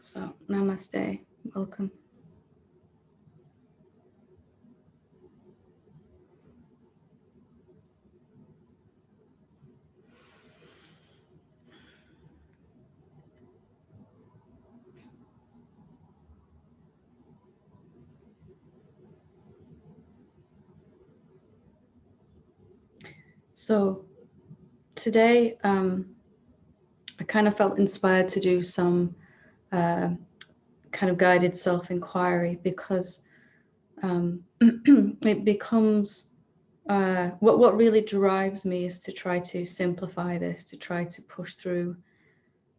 So, namaste, welcome. So, today, I kind of felt inspired to do some kind of guided self-inquiry because it becomes what really drives me is to try to simplify this, to try to push through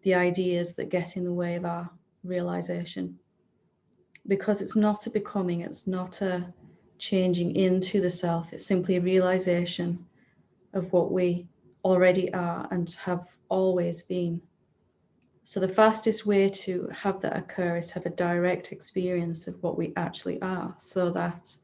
the ideas that get in the way of our realization, because it's not a becoming, it's not a changing into the self, it's simply a realization of what we already are and have always been. So the fastest way to have that occur is to have a direct experience of what we actually are, so that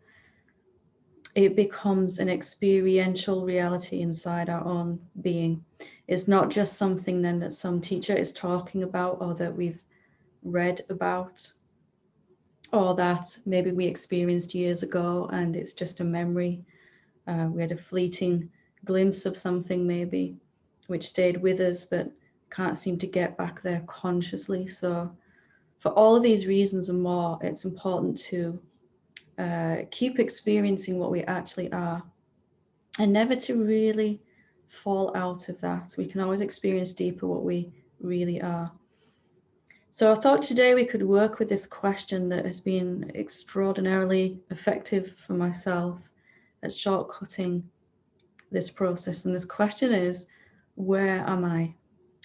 it becomes an experiential reality inside our own being. It's not just something then that some teacher is talking about or that we've read about or that maybe we experienced years ago and it's just a memory. We had a fleeting glimpse of something maybe which stayed with us but can't seem to get back there consciously. So for all of these reasons and more, it's important to keep experiencing what we actually are and never to really fall out of that. We can always experience deeper what we really are. So I thought today we could work with this question that has been extraordinarily effective for myself at shortcutting this process. And this question is, where am I?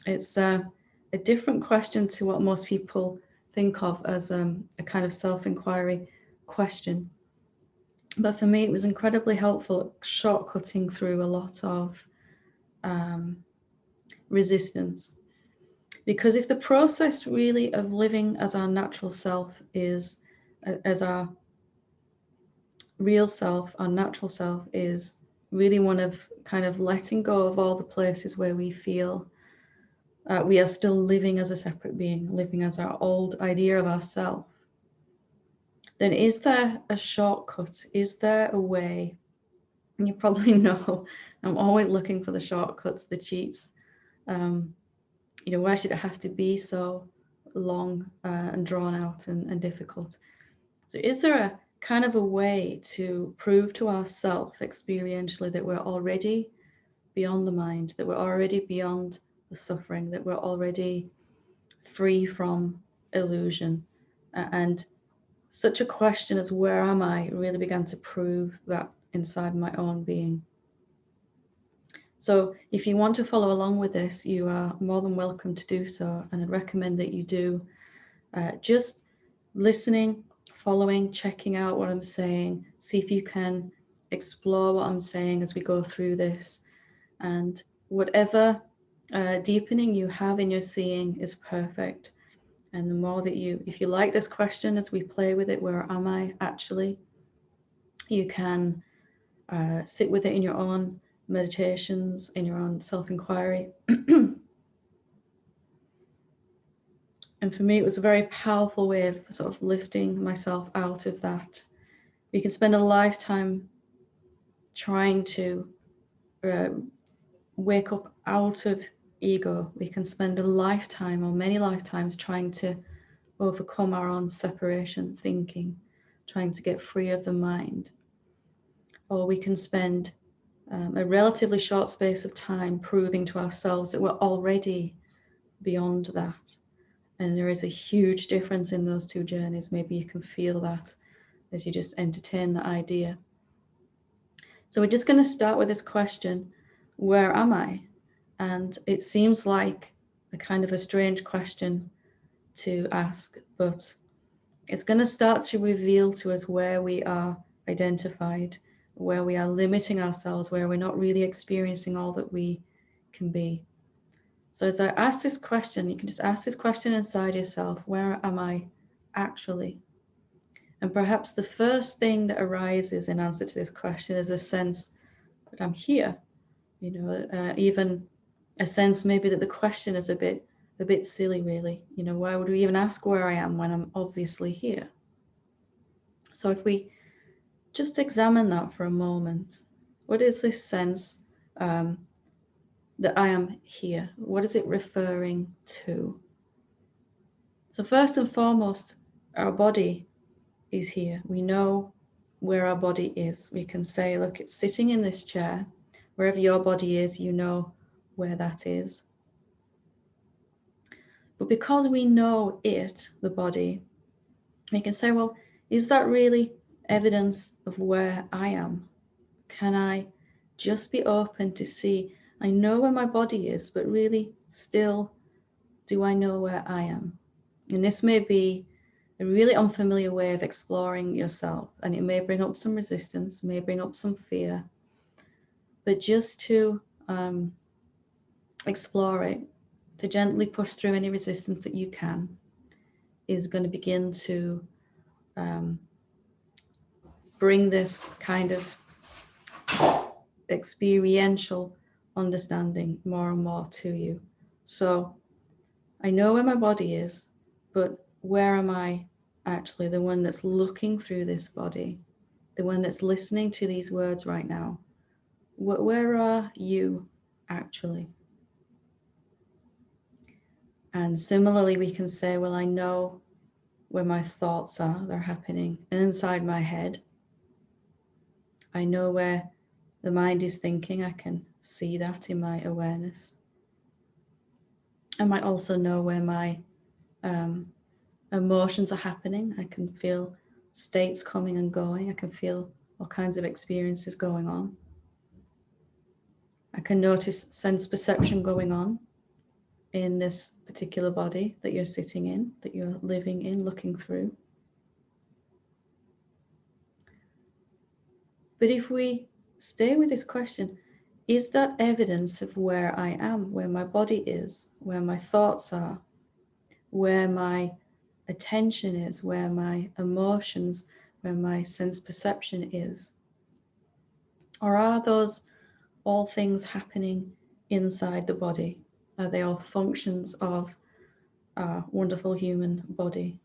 It's a different question to what most people think of as a kind of self-inquiry question. But for me, it was incredibly helpful at shortcutting through a lot of resistance. Because if the process really of living as our natural self is, as our real self, our natural self is really one of kind of letting go of all the places where we feel we are still living as a separate being, living as our old idea of ourself, then is there a shortcut? Is there a way? And you probably know I'm always looking for the shortcuts, the cheats. You know, why should it have to be so long and drawn out and difficult? So is there a kind of a way to prove to ourselves experientially that we're already beyond the mind, that we're already beyond the suffering, that we're already free from illusion? And such a question as where am I really began to prove that inside my own being. So if you want to follow along with this, you are more than welcome to do so. And I'd recommend that you do just listening, following, checking out what I'm saying, see if you can explore what I'm saying as we go through this. And whatever deepening you have in your seeing is perfect. And the more that you, if you like this question as we play with it, where am I actually? You can sit with it in your own meditations, in your own self-inquiry. And for me, it was a very powerful way of sort of lifting myself out of that. We can spend a lifetime trying to wake up out of ego. We can spend a lifetime or many lifetimes trying to overcome our own separation thinking, trying to get free of the mind. Or we can spend a relatively short space of time proving to ourselves that we're already beyond that. And there is a huge difference in those two journeys. Maybe you can feel that as you just entertain the idea. So we're just going to start with this question, where am I? And it seems like a kind of a strange question to ask, but it's going to start to reveal to us where we are identified, where we are limiting ourselves, where we're not really experiencing all that we can be. So as I ask this question, you can just ask this question inside yourself, where am I actually? And perhaps the first thing that arises in answer to this question is a sense that I'm here, you know, even a sense maybe that the question is a bit a bit silly, really. You know, why would we even ask where I am when I'm obviously here? So if we just examine that for a moment, what is this sense that I am here? What is it referring to? So first and foremost, our body is here. We know where our body is. We can say, look, it's sitting in this chair. Wherever your body is, you know where that is. But because we know it, the body, we can say, well, is that really evidence of where I am? Can I just be open to see, I know where my body is, but really still, do I know where I am? And this may be a really unfamiliar way of exploring yourself, and it may bring up some resistance, may bring up some fear, but just to explore it, to gently push through any resistance that you can, is going to begin to bring this kind of experiential understanding more and more to you. So I know where my body is, but where am I actually? The one that's looking through this body, the one that's listening to these words right now. Where are you actually? And similarly, we can say, well, I know where my thoughts are, they're happening inside my head. I know where the mind is thinking, I can see that in my awareness. I might also know where my emotions are happening. I can feel states coming and going. I can feel all kinds of experiences going on. I can notice sense perception going on in this particular body that you're sitting in, that you're living in, looking through. But if we stay with this question, is that evidence of where I am, where my body is, where my thoughts are, where my attention is, where my emotions, where my sense perception is? Or are those all things happening inside the body? Are they all functions of our wonderful human body?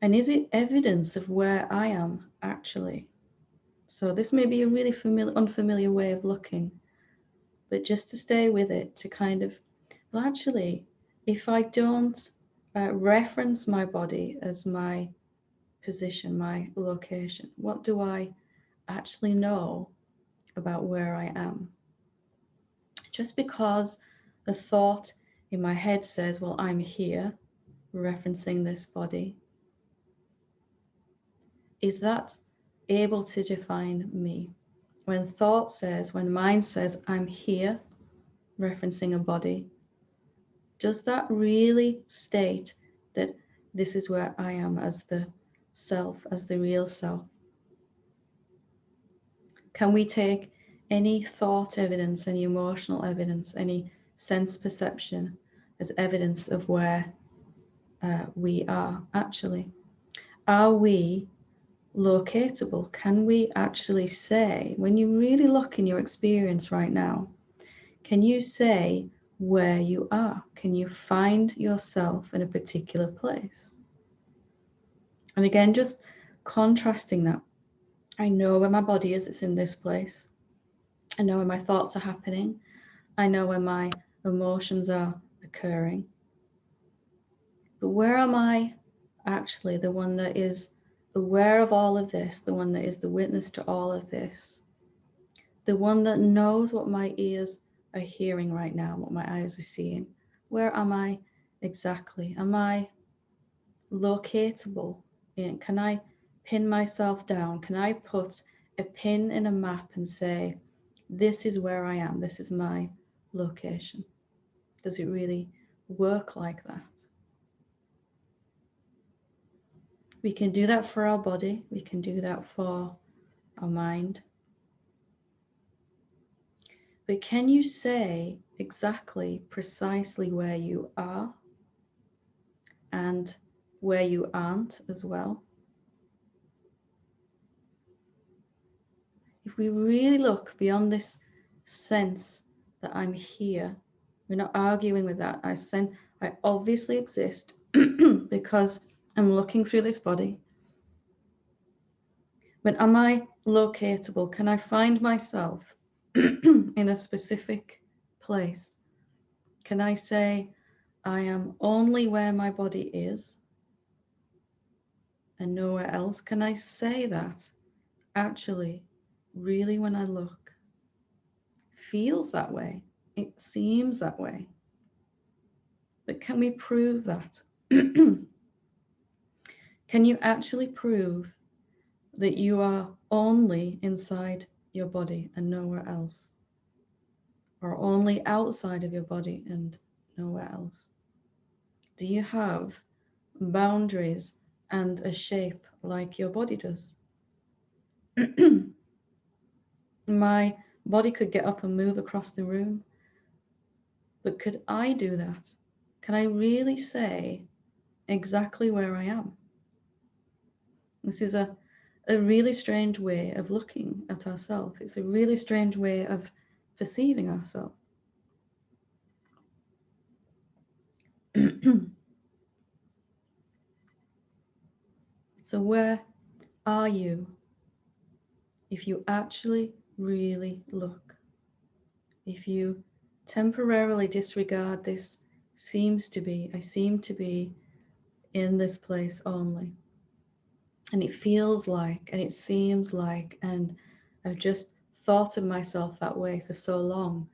And is it evidence of where I am actually? So this may be a really unfamiliar way of looking, but just to stay with it, to kind of, well, actually, if I don't reference my body as my position, my location, what do I actually know about where I am? Just because a thought in my head says, well, I'm here, referencing this body, is that able to define me? When thought says, when mind says, I'm here, referencing a body, does that really state that this is where I am as the self, as the real self? Can we take any thought evidence, any emotional evidence, any sense perception as evidence of where we are actually? Are we locatable? Can we actually say, when you really look in your experience right now, can you say where you are? Can you find yourself in a particular place? And again, just contrasting that. I know where my body is, it's in this place. I know where my thoughts are happening. I know where my emotions are occurring. But where am I actually the one that is aware of all of this, the one that is the witness to all of this, the one that knows what my ears are hearing right now, what my eyes are seeing? Where am I exactly? Am I locatable? Can I pin myself down? Can I put a pin in a map and say, this is where I am, this is my location? Does it really work like that? We can do that for our body, we can do that for our mind. But can you say exactly, precisely where you are and where you aren't as well? If we really look beyond this sense that I'm here, We're not arguing with that. I obviously exist because I'm looking through this body. But am I locatable? Can I find myself in a specific place? Can I say, I am only where my body is and nowhere else? Can I say that actually, really, when I look? Feels that way. It seems that way. But can we prove that? Can you actually prove that you are only inside your body and nowhere else? Or only outside of your body and nowhere else? Do you have boundaries and a shape like your body does? My body could get up and move across the room, but could I do that? Can I really say exactly where I am? This is a really strange way of looking at ourselves. It's a really strange way of perceiving ourselves. So where are you if you actually really look? If you temporarily disregard this I seem to be in this place only. And it feels like, and it seems like, and I've just thought of myself that way for so long.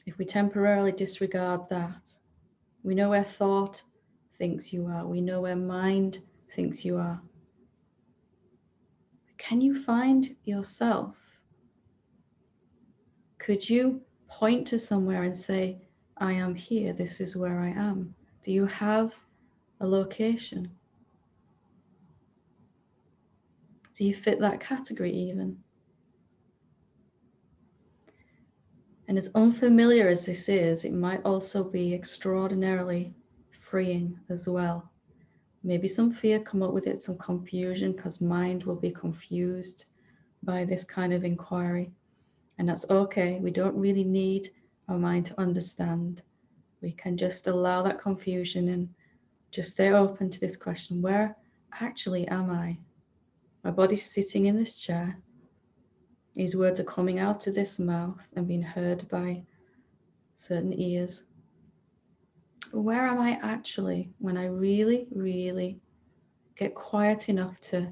If we temporarily disregard that, we know where thought thinks you are. We know where mind thinks you are. Can you find yourself? Could you point to somewhere and say, I am here, this is where I am? Do you have a location? Do you fit that category even? And as unfamiliar as this is, it might also be extraordinarily freeing as well. Maybe some fear come up with it, some confusion, because mind will be confused by this kind of inquiry. And that's okay. We don't really need our mind to understand. We can just allow that confusion and just stay open to this question. Where actually am I? My body's sitting in this chair. These words are coming out of this mouth and being heard by certain ears. Where am I actually when I really, really get quiet enough to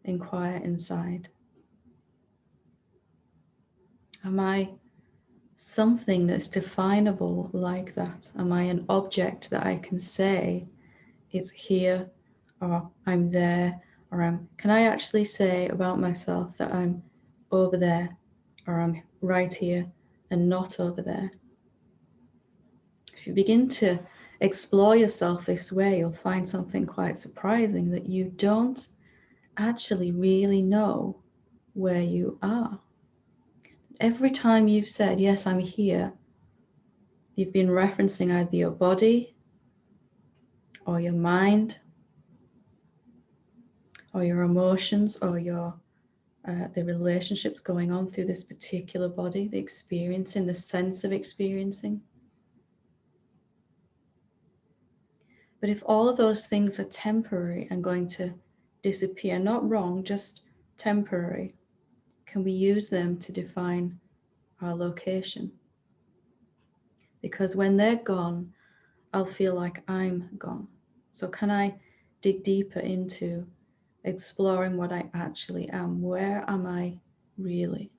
inquire inside? Am I something that's definable like that? Am I an object that I can say it's here, or I'm there, or can I actually say about myself that I'm over there, or I'm right here and not over there? If you begin to explore yourself this way, you'll find something quite surprising, that you don't actually really know where you are. Every time you've said, yes, I'm here, you've been referencing either your body or your mind or your emotions or the relationships going on through this particular body, the experiencing, the sense of experiencing. But if all of those things are temporary and going to disappear, not wrong, just temporary, can we use them to define our location? Because when they're gone, I'll feel like I'm gone. So can I dig deeper into exploring what I actually am? Where am I really?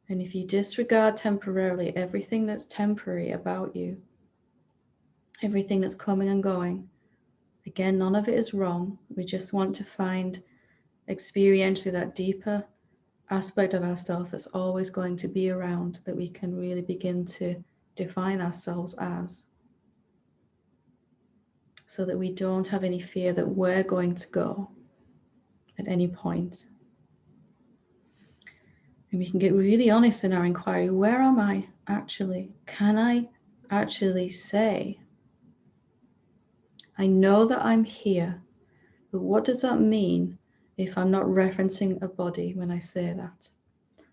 And if you disregard temporarily everything that's temporary about you, everything that's coming and going, again, none of it is wrong. We just want to find experientially that deeper aspect of ourselves that's always going to be around, that we can really begin to define ourselves as, so that we don't have any fear that we're going to go at any point. And we can get really honest in our inquiry. Where am I actually? Can I actually say, I know that I'm here, but what does that mean if I'm not referencing a body when I say that?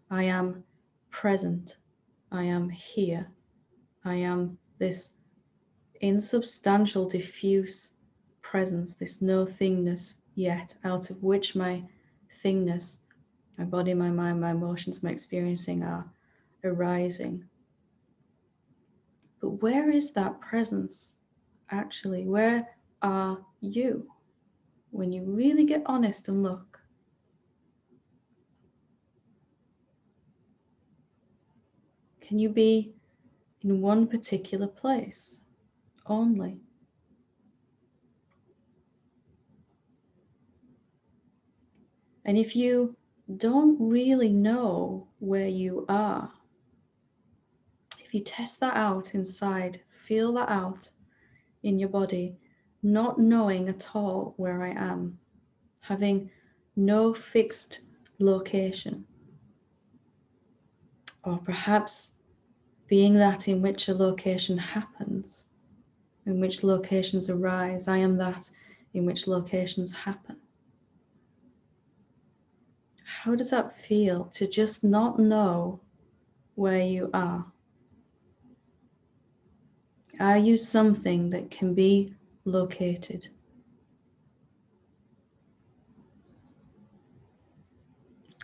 I am present. I am here. I am this insubstantial, diffuse presence, this no thingness yet, out of which my thingness, my body, my mind, my emotions, my experiencing are arising. But where is that presence actually? Where are you? When you really get honest and look, can you be in one particular place only? And if you don't really know where you are, if you test that out inside, feel that out in your body, not knowing at all where I am, having no fixed location, or perhaps being that in which a location happens, in which locations arise. I am that in which locations happen. How does that feel to just not know where you are? Are you something that can be located?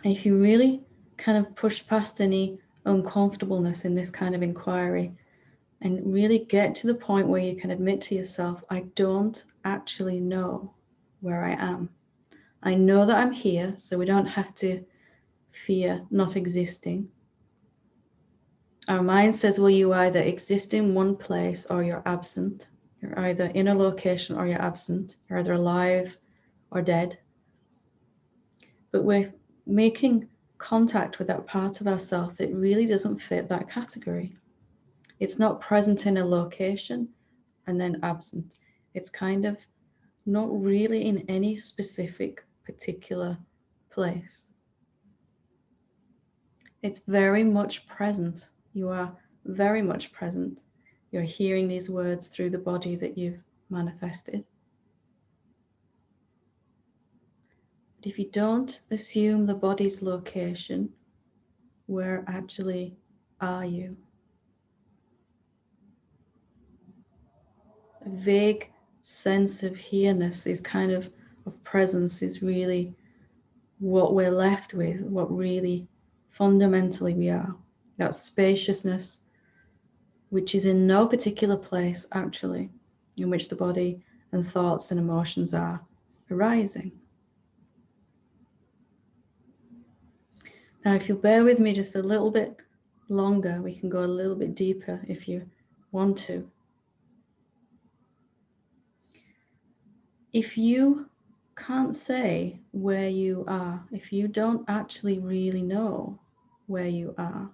And if you really kind of push past any uncomfortableness in this kind of inquiry and really get to the point where you can admit to yourself, I don't actually know where I am. I know that I'm here, so we don't have to fear not existing. Our mind says, well, you either exist in one place or you're absent. You're either in a location or you're absent. You're either alive or dead. But we're making contact with that part of ourselves that really doesn't fit that category. It's not present in a location and then absent. It's kind of not really in any specific particular place. It's very much present. You are very much present. You're hearing these words through the body that you've manifested. But if you don't assume the body's location, where actually are you? A vague sense of here-ness is kind of presence is really what we're left with, what really fundamentally we are. That spaciousness, which is in no particular place actually, in which the body and thoughts and emotions are arising. Now, if you'll bear with me just a little bit longer, we can go a little bit deeper if you want to. If you can't say where you are, if you don't actually really know where you are,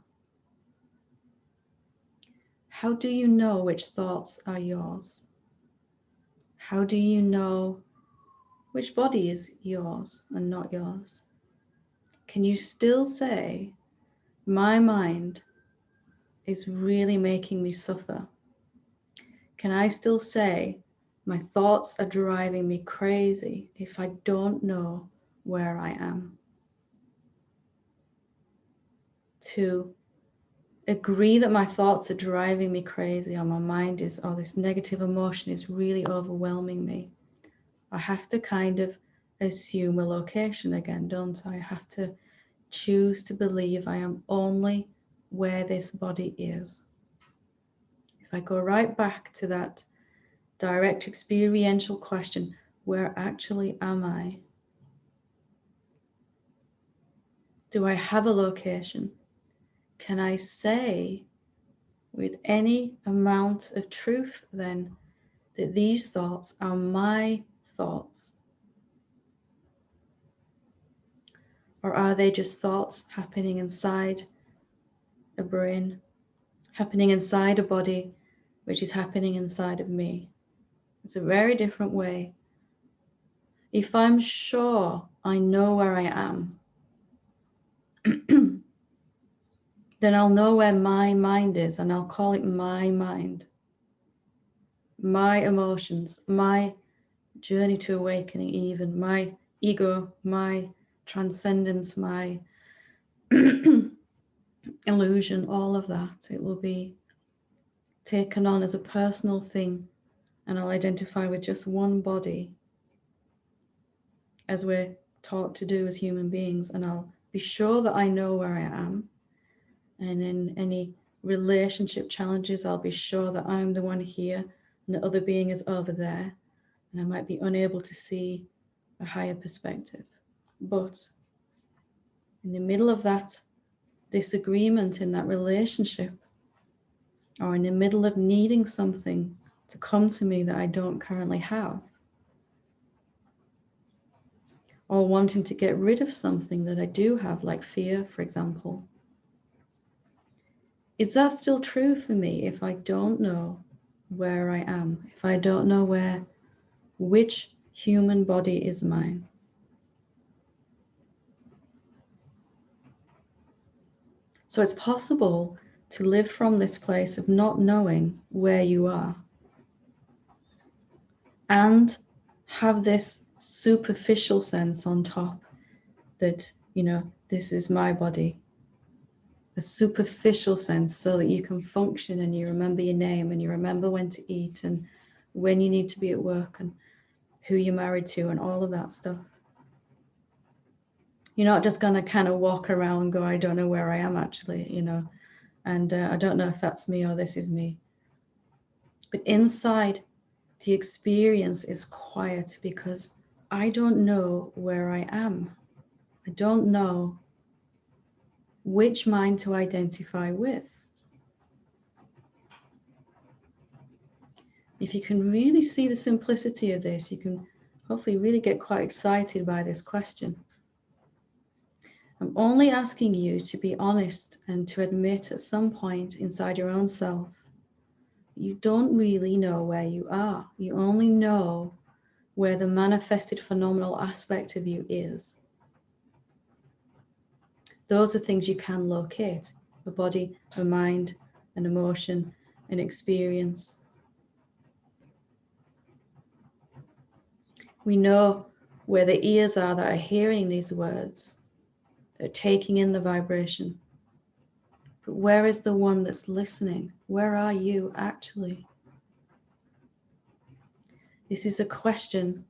how do you know which thoughts are yours? How do you know which body is yours and not yours? Can you still say, my mind is really making me suffer? Can I still say, my thoughts are driving me crazy if I don't know where I am? To agree that my thoughts are driving me crazy, or my mind is, or this negative emotion is really overwhelming me, I have to kind of assume a location again, don't I? I have to choose to believe I am only where this body is. If I go right back to that direct experiential question, where actually am I? Do I have a location? Can I say with any amount of truth then that these thoughts are my thoughts? Or are they just thoughts happening inside a brain, happening inside a body, which is happening inside of me? It's a very different way. If I'm sure I know where I am, then I'll know where my mind is, and I'll call it my mind, my emotions, my journey to awakening, even my ego, my transcendence, my illusion, all of that. It will be taken on as a personal thing, and I'll identify with just one body, as we're taught to do as human beings, and I'll be sure that I know where I am. And in any relationship challenges, I'll be sure that I'm the one here and the other being is over there, and I might be unable to see a higher perspective. But in the middle of that disagreement in that relationship, or in the middle of needing something to come to me that I don't currently have, or wanting to get rid of something that I do have, like fear, for example, is that still true for me if I don't know where I am, if I don't know which human body is mine? So it's possible to live from this place of not knowing where you are and have this superficial sense on top that, this is my body, a superficial sense, so that you can function and you remember your name and you remember when to eat and when you need to be at work and who you're married to and all of that stuff. You're not just going to kind of walk around and go, I don't know where I am actually, and I don't know if that's me or this is me. But inside, the experience is quiet because I don't know where I am. I don't know which mind to identify with. If you can really see the simplicity of this, you can hopefully really get quite excited by this question. I'm only asking you to be honest and to admit at some point inside your own self, you don't really know where you are. You only know where the manifested phenomenal aspect of you is. Those are things you can locate: a body, a mind, an emotion, an experience. We know where the ears are that are hearing these words. They're taking in the vibration. But where is the one that's listening? Where are you actually? This is a question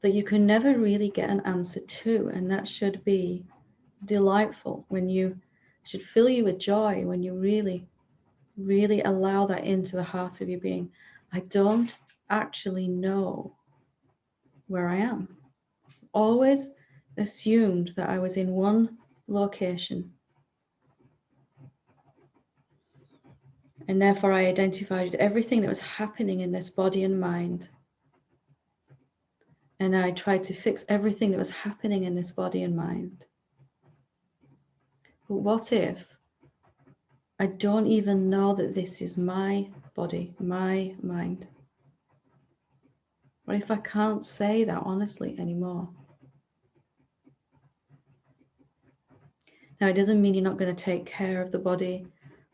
that you can never really get an answer to, and that should be delightful. Should fill you with joy when you really, really allow that into the heart of your being. I don't actually know where I am. Always assumed that I was in one location, and therefore I identified everything that was happening in this body and mind, and I tried to fix everything that was happening in this body and mind. But what if I don't even know that this is my body, my mind? What if I can't say that honestly anymore? Now, it doesn't mean you're not going to take care of the body,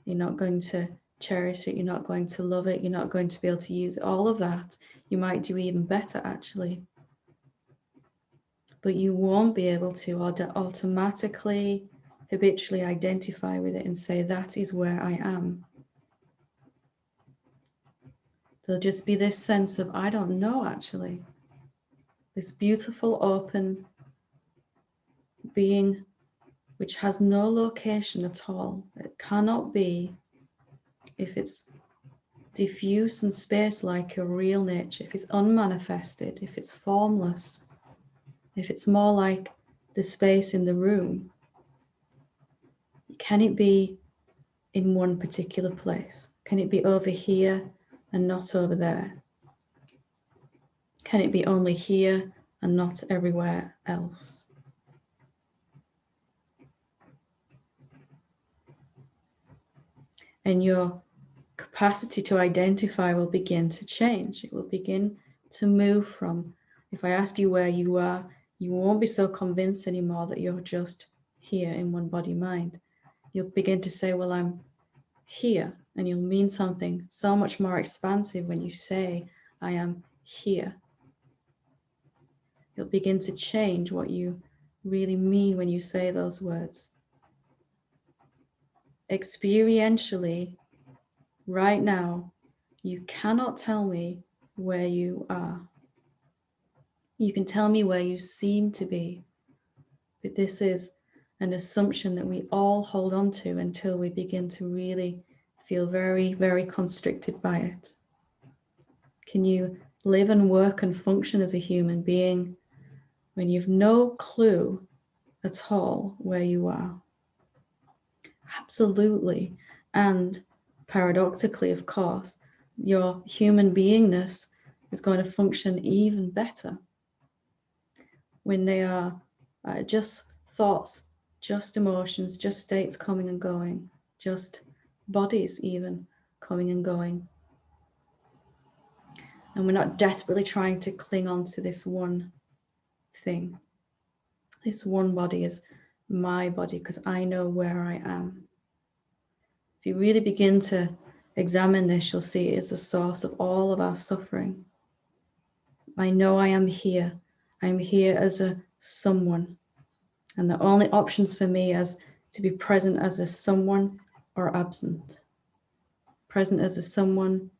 you're not going to cherish it, you're not going to love it, you're not going to be able to use it. All of that you might do even better actually. But you won't be able to automatically, habitually identify with it and say, that is where I am. There'll just be this sense of, I don't know actually. This beautiful, open being which has no location at all. It cannot be, if it's diffuse and space like your real nature, if it's unmanifested, if it's formless, if it's more like the space in the room, can it be in one particular place? Can it be over here and not over there? Can it be only here and not everywhere else? And your capacity to identify will begin to change. It will begin to move from, if I ask you where you are, you won't be so convinced anymore that you're just here in one body mind. You'll begin to say, well, I'm here, and you'll mean something so much more expansive when you say, I am here. You'll begin to change what you really mean when you say those words. experientially, right now, you cannot tell me where you are. You can tell me where you seem to be, but this is an assumption that we all hold on to until we begin to really feel very, very constricted by it. Can you live and work and function as a human being when you've no clue at all where you are? Absolutely. And paradoxically, of course, your human beingness is going to function even better when they are just thoughts, just emotions, just states coming and going, just bodies even coming and going. And we're not desperately trying to cling on to this one thing. This one body is my body because I know where I am. If you really begin to examine this, you'll see it is the source of all of our suffering. I know I am here. I'm here as a someone. And the only options for me is to be present as a someone or absent. Present as a someone,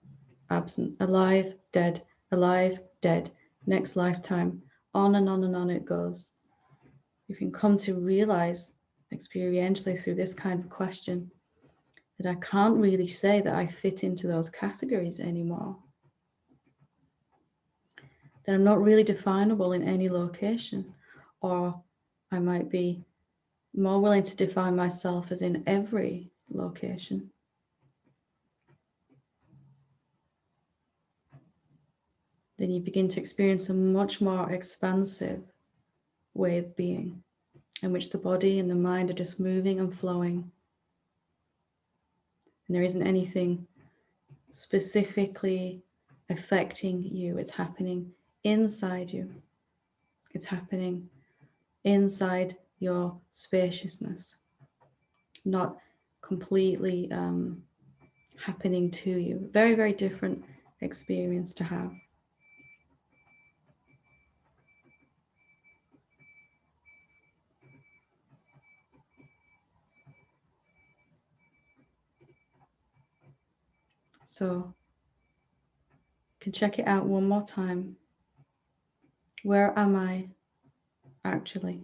absent. Alive, dead, next lifetime. On and on and on it goes. You can come to realize experientially through this kind of question that I can't really say that I fit into those categories anymore. That I'm not really definable in any location, or I might be more willing to define myself as in every location. Then you begin to experience a much more expansive way of being, in which the body and the mind are just moving and flowing. And there isn't anything specifically affecting you. It's happening inside you. It's happening inside your spaciousness, not completely happening to you. Very, very different experience to have. So you can check it out one more time. Where am I actually?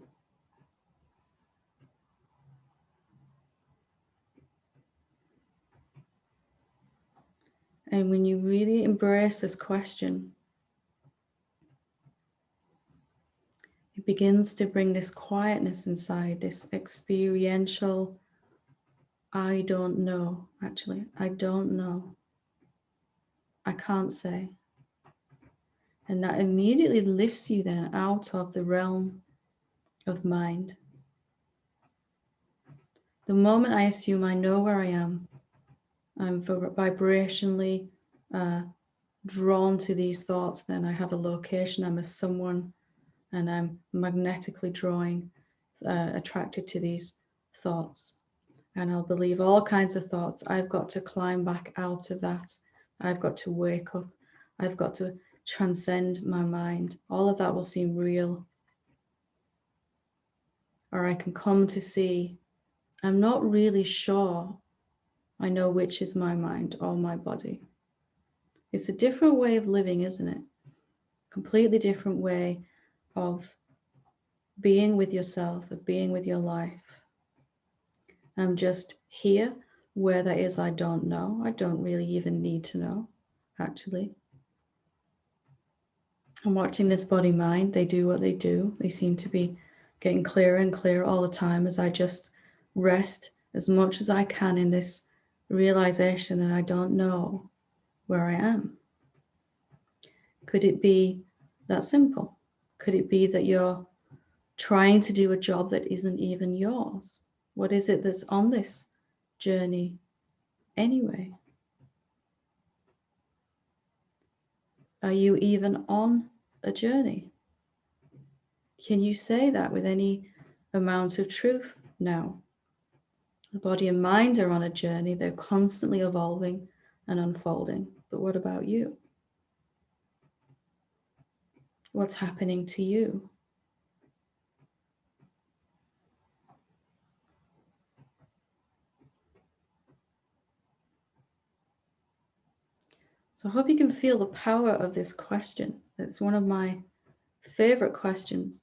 And when you really embrace this question, it begins to bring this quietness inside, this experiential, I don't know, actually. I don't know. I can't say. And that immediately lifts you then out of the realm of mind. The moment I assume I know where I am, I'm vibrationally drawn to these thoughts, then I have a location, I'm a someone, and I'm magnetically attracted to these thoughts. And I'll believe all kinds of thoughts. I've got to climb back out of that. I've got to wake up. I've got to transcend my mind. All of that will seem real. Or I can come to see, I'm not really sure I know which is my mind or my body. It's a different way of living, isn't it? Completely different way of being with yourself, of being with your life. I'm just here. Where that is, I don't know. I don't really even need to know, actually. I'm watching this body mind. They do what they do. They seem to be getting clearer and clearer all the time as I just rest as much as I can in this realization that I don't know where I am. Could it be that simple? Could it be that you're trying to do a job that isn't even yours? What is it that's on this journey anyway? Are you even on a journey? Can you say that with any amount of truth now? The body and mind are on a journey. They're constantly evolving and unfolding. But what about you? What's happening to you? So I hope you can feel the power of this question. It's one of my favorite questions.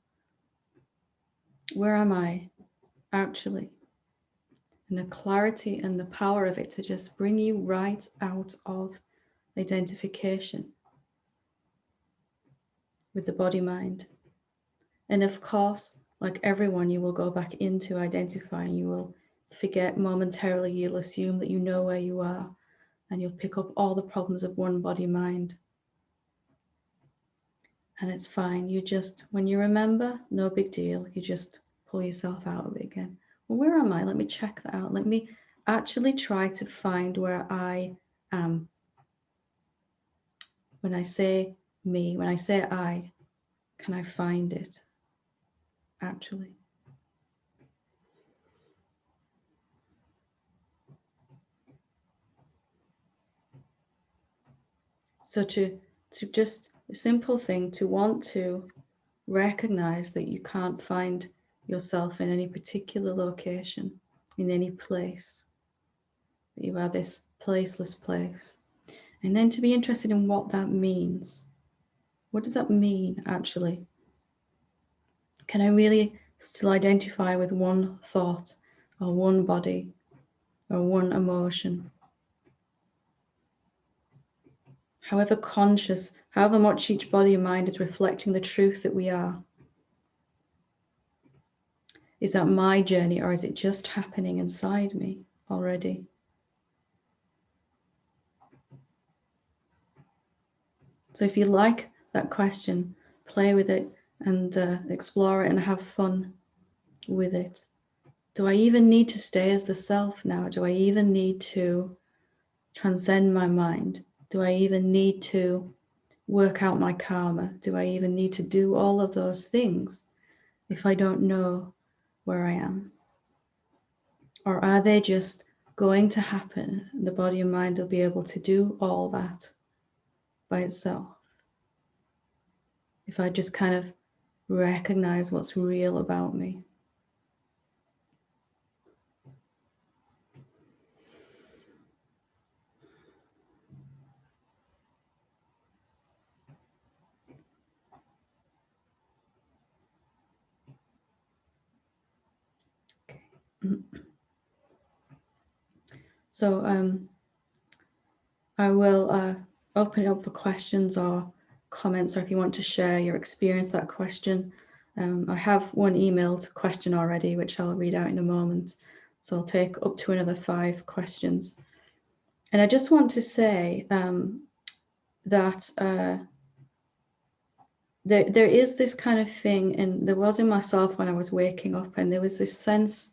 Where am I actually? And the clarity and the power of it to just bring you right out of identification with the body mind. And of course, like everyone, you will go back into identifying. You will forget momentarily. You'll assume that you know where you are, and you'll pick up all the problems of one body mind. And it's fine. You just, when you remember, no big deal. You just pull yourself out of it again. Well, where am I? Let me check that out. Let me actually try to find where I am. When I say me, when I say I, can I find it actually? So to just a simple thing, to want to recognize that you can't find yourself in any particular location, in any place, that you are this placeless place. And then to be interested in what that means. What does that mean actually? Can I really still identify with one thought or one body or one emotion? However conscious, however much each body and mind is reflecting the truth that we are. Is that my journey, or is it just happening inside me already? So if you like that question, play with it and explore it and have fun with it. Do I even need to stay as the self now? Do I even need to transcend my mind? Do I even need to work out my karma? Do I even need to do all of those things if I don't know where I am? Or are they just going to happen? The body and mind will be able to do all that by itself. If I just kind of recognize what's real about me. So I will open it up for questions or comments, or if you want to share your experience that question. I have one emailed question already, which I'll read out in a moment. So I'll take up to another 5 questions. And I just want to say that there is this kind of thing, and there was in myself when I was waking up, and there was this sense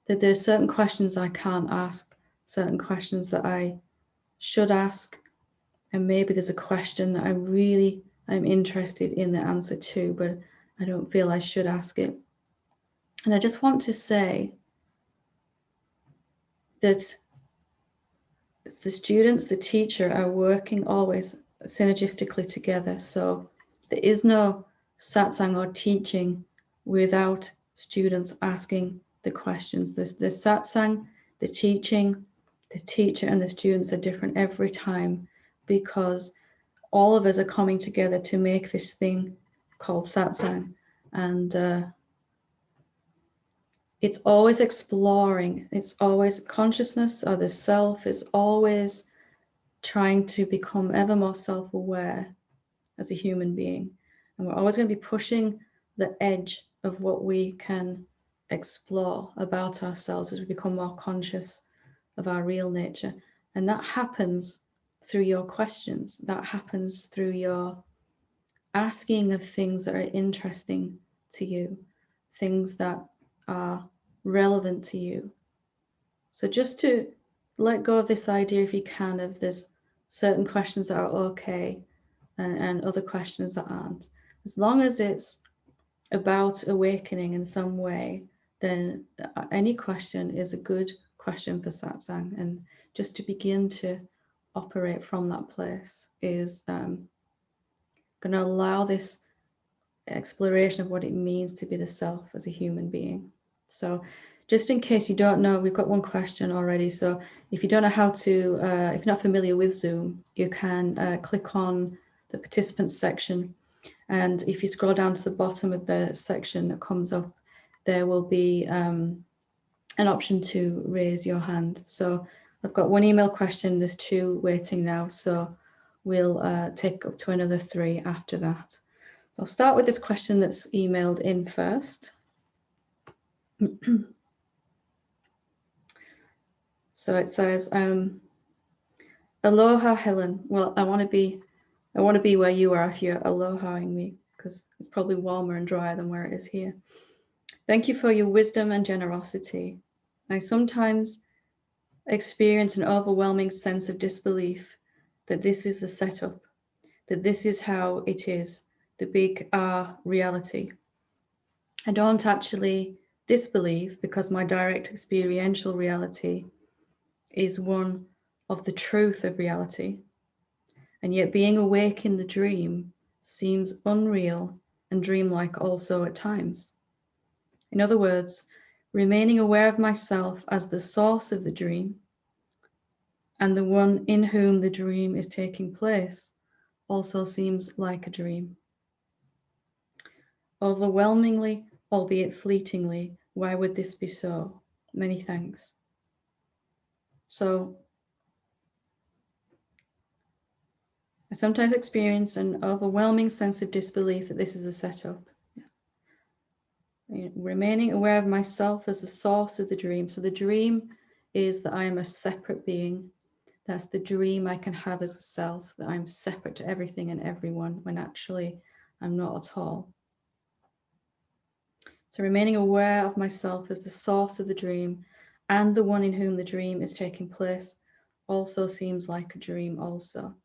that there's certain questions I can't ask, certain questions that I should ask, and maybe there's a question that I'm interested in the answer to, but I don't feel I should ask it. And I just want to say that the students, the teacher are working always synergistically together. So there is no satsang or teaching without students asking the questions. The satsang, the teaching, the teacher and the students are different every time, because all of us are coming together to make this thing called satsang. And it's always exploring, it's always consciousness or the self is always trying to become ever more self-aware as a human being. And we're always going to be pushing the edge of what we can explore about ourselves as we become more conscious of our real nature. And that happens through your questions. That happens through your asking of things that are interesting to you, things that are relevant to you. So just to let go of this idea, if you can, of there's certain questions that are okay and other questions that aren't. As long as it's about awakening in some way, then any question is a good question for satsang. And just to begin to operate from that place is going to allow this exploration of what it means to be the self as a human being. So just in case you don't know, we've got one question already. So if you don't know how to, if you're not familiar with Zoom, you can click on the participants section. And if you scroll down to the bottom of the section that comes up, there will be an option to raise your hand. So I've got one email question, there's 2 waiting now. So we'll take up to another 3 after that. So I'll start with this question that's emailed in first. So it says, aloha, Helen. Well, I want to be where you are if you're alohaing me, because it's probably warmer and drier than where it is here. Thank you for your wisdom and generosity. I sometimes experience an overwhelming sense of disbelief that this is the setup, that this is how it is, the big R reality. I don't actually disbelieve, because my direct experiential reality is one of the truth of reality. And yet being awake in the dream seems unreal and dreamlike also at times. In other words, remaining aware of myself as the source of the dream and the one in whom the dream is taking place also seems like a dream. Overwhelmingly, albeit fleetingly, why would this be so? Many thanks. So, I sometimes experience an overwhelming sense of disbelief that this is a setup. Remaining aware of myself as the source of the dream. So the dream is that I am a separate being. That's the dream I can have as a self, that I'm separate to everything and everyone, when actually I'm not at all. So remaining aware of myself as the source of the dream and the one in whom the dream is taking place also seems like a dream also.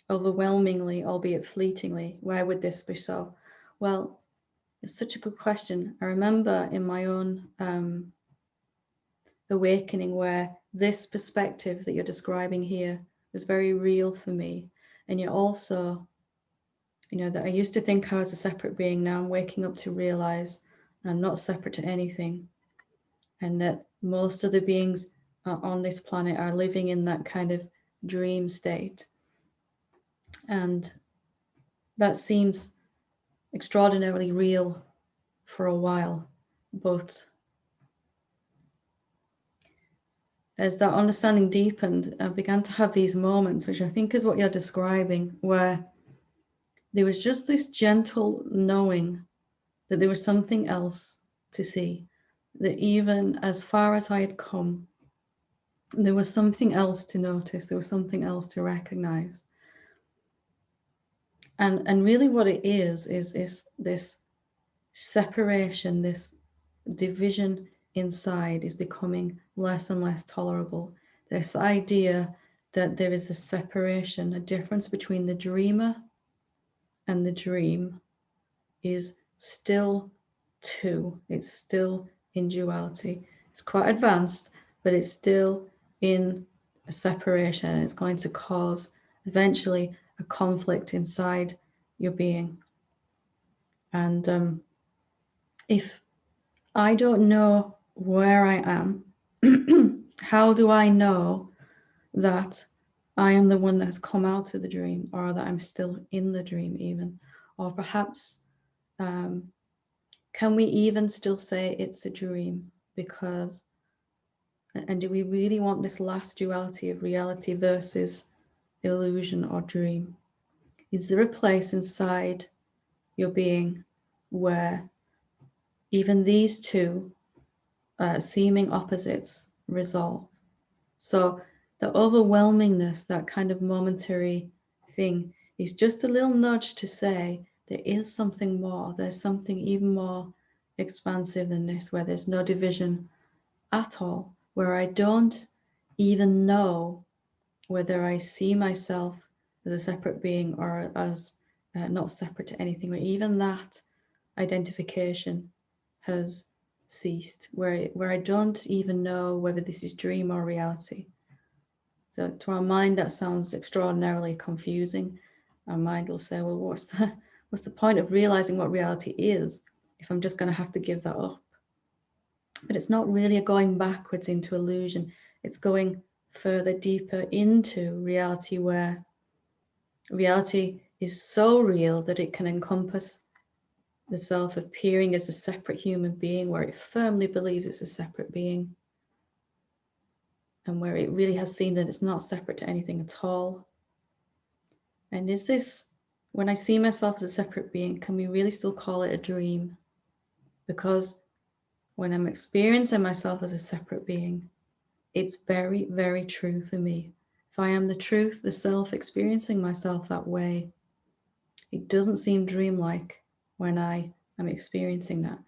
Overwhelmingly, albeit fleetingly, why would this be so? Well, it's such a good question. I remember in my own awakening where this perspective that you're describing here was very real for me. And yet also, that I used to think I was a separate being. Now I'm waking up to realize I'm not separate to anything. And that most of the beings on this planet are living in that kind of dream state. And that seems extraordinarily real for a while. But as that understanding deepened, I began to have these moments, which I think is what you're describing, where there was just this gentle knowing that there was something else to see, that even as far as I had come, there was something else to notice, there was something else to recognize. And really what it is this separation, this division inside is becoming less and less tolerable. This idea that there is a separation, a difference between the dreamer and the dream is still two. It's still in duality. It's quite advanced, but it's still in a separation. It's going to cause eventually a conflict inside your being. And if I don't know where I am, how do I know that I am the one that has come out of the dream, or that I'm still in the dream even? Or perhaps, can we even still say it's a dream? Because, and do we really want this last duality of reality versus illusion or dream? Is there a place inside your being where even these two seeming opposites resolve? So the overwhelmingness, that kind of momentary thing, is just a little nudge to say there is something more. There's something even more expansive than this, where there's no division at all, where I don't even know whether I see myself as a separate being or as not separate to anything, where even that identification has ceased, where I don't even know whether this is dream or reality. So to our mind, that sounds extraordinarily confusing. Our mind will say, well, what's the point of realizing what reality is if I'm just going to have to give that up? But it's not really a going backwards into illusion. It's going further deeper into reality, where reality is so real that it can encompass the self appearing as a separate human being, where it firmly believes it's a separate being, and where it really has seen that it's not separate to anything at all. And is this, when I see myself as a separate being, can we really still call it a dream? Because when I'm experiencing myself as a separate being, it's very, very true for me. If I am the truth, the self, experiencing myself that way, it doesn't seem dreamlike when I am experiencing that.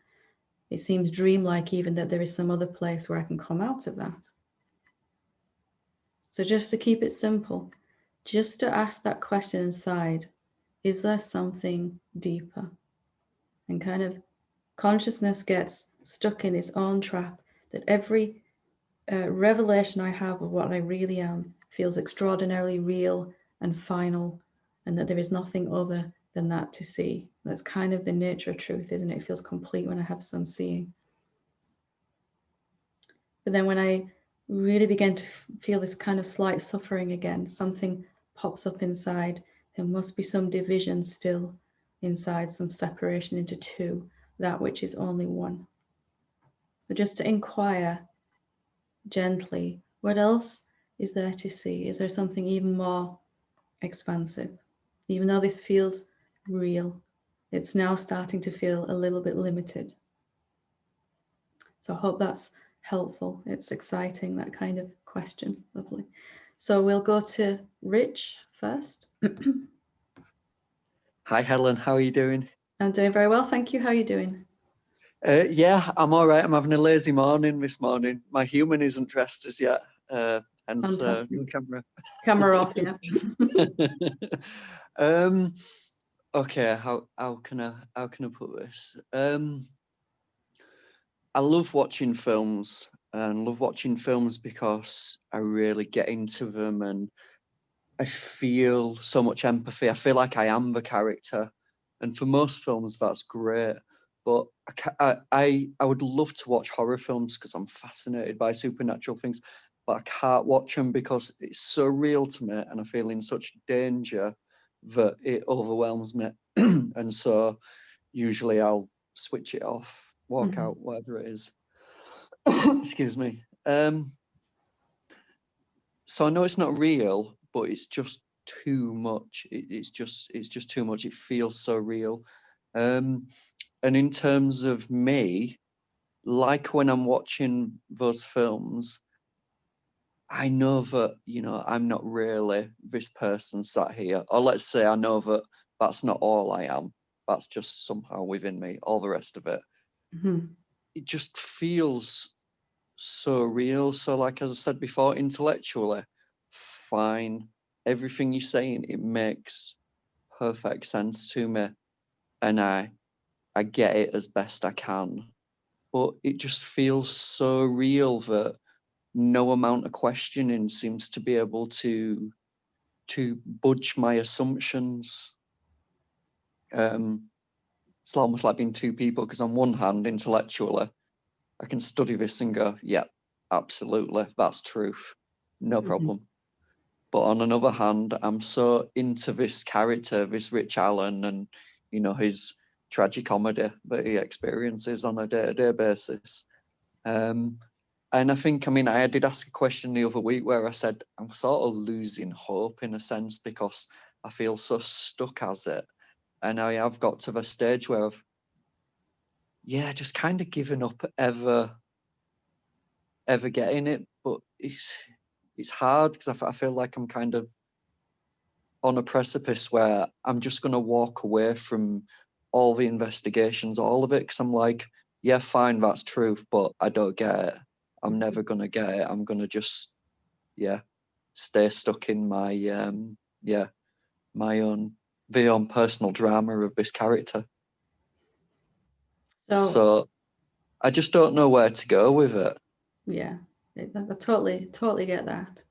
It seems dreamlike even that there is some other place where I can come out of that. So just to keep it simple, just to ask that question inside, is there something deeper? And kind of consciousness gets stuck in its own trap that every revelation I have of what I really am feels extraordinarily real and final, and that there is nothing other than that to see. That's kind of the nature of truth, isn't it? It feels complete when I have some seeing. But then when I really begin to feel this kind of slight suffering again, something pops up inside. There must be some division still inside, some separation into two, that which is only one. But just to inquire gently, what else is there to see? Is there something even more expansive? Even though this feels real, it's now starting to feel a little bit limited. So I hope that's helpful. It's exciting, that kind of question. Lovely. So we'll go to Rich first. Hi, Helen. How are you doing? I'm doing very well, thank you. How are you doing? Yeah, I'm all right. I'm having a lazy morning this morning. My human isn't dressed as yet, hence no Fantastic. camera. Camera off, yeah. Okay, how can I put this? I love watching films, and love watching films because I really get into them, and I feel so much empathy. I feel like I am the character, and for most films that's great. But I would love to watch horror films because I'm fascinated by supernatural things, but I can't watch them because it's so real to me, and I feel in such danger that it overwhelms me. And so usually I'll switch it off, walk out, whatever it is. Excuse me. So I know it's not real, but it's just too much. It's just too much. It feels so real. And in terms of me, like when I'm watching those films, I know that, I'm not really this person sat here. Or let's say I know that that's not all I am. That's just somehow within me. All the rest of it. Mm-hmm. It just feels so real. So like, as I said before, intellectually, fine. Everything you're saying, it makes perfect sense to me. And I get it as best I can. But it just feels so real that no amount of questioning seems to be able to budge my assumptions. It's almost like being two people, because on one hand, intellectually, I can study this and go, yeah, absolutely, that's truth, no problem. But on another hand, I'm so into this character, this Rich Allen, and his tragicomedy that he experiences on a day-to-day basis. And I think, I did ask a question the other week where I said I'm sort of losing hope in a sense because I feel so stuck as it. And I have got to the stage where I've, just kind of given up ever getting it. But it's hard because I feel like I'm kind of on a precipice where I'm just going to walk away from all the investigations, all of it, because I'm like, yeah, fine, that's truth, but I don't get it. I'm never going to get it. I'm going to just, stay stuck in my, the own personal drama of this character. So I just don't know where to go with it. Yeah, I totally get that.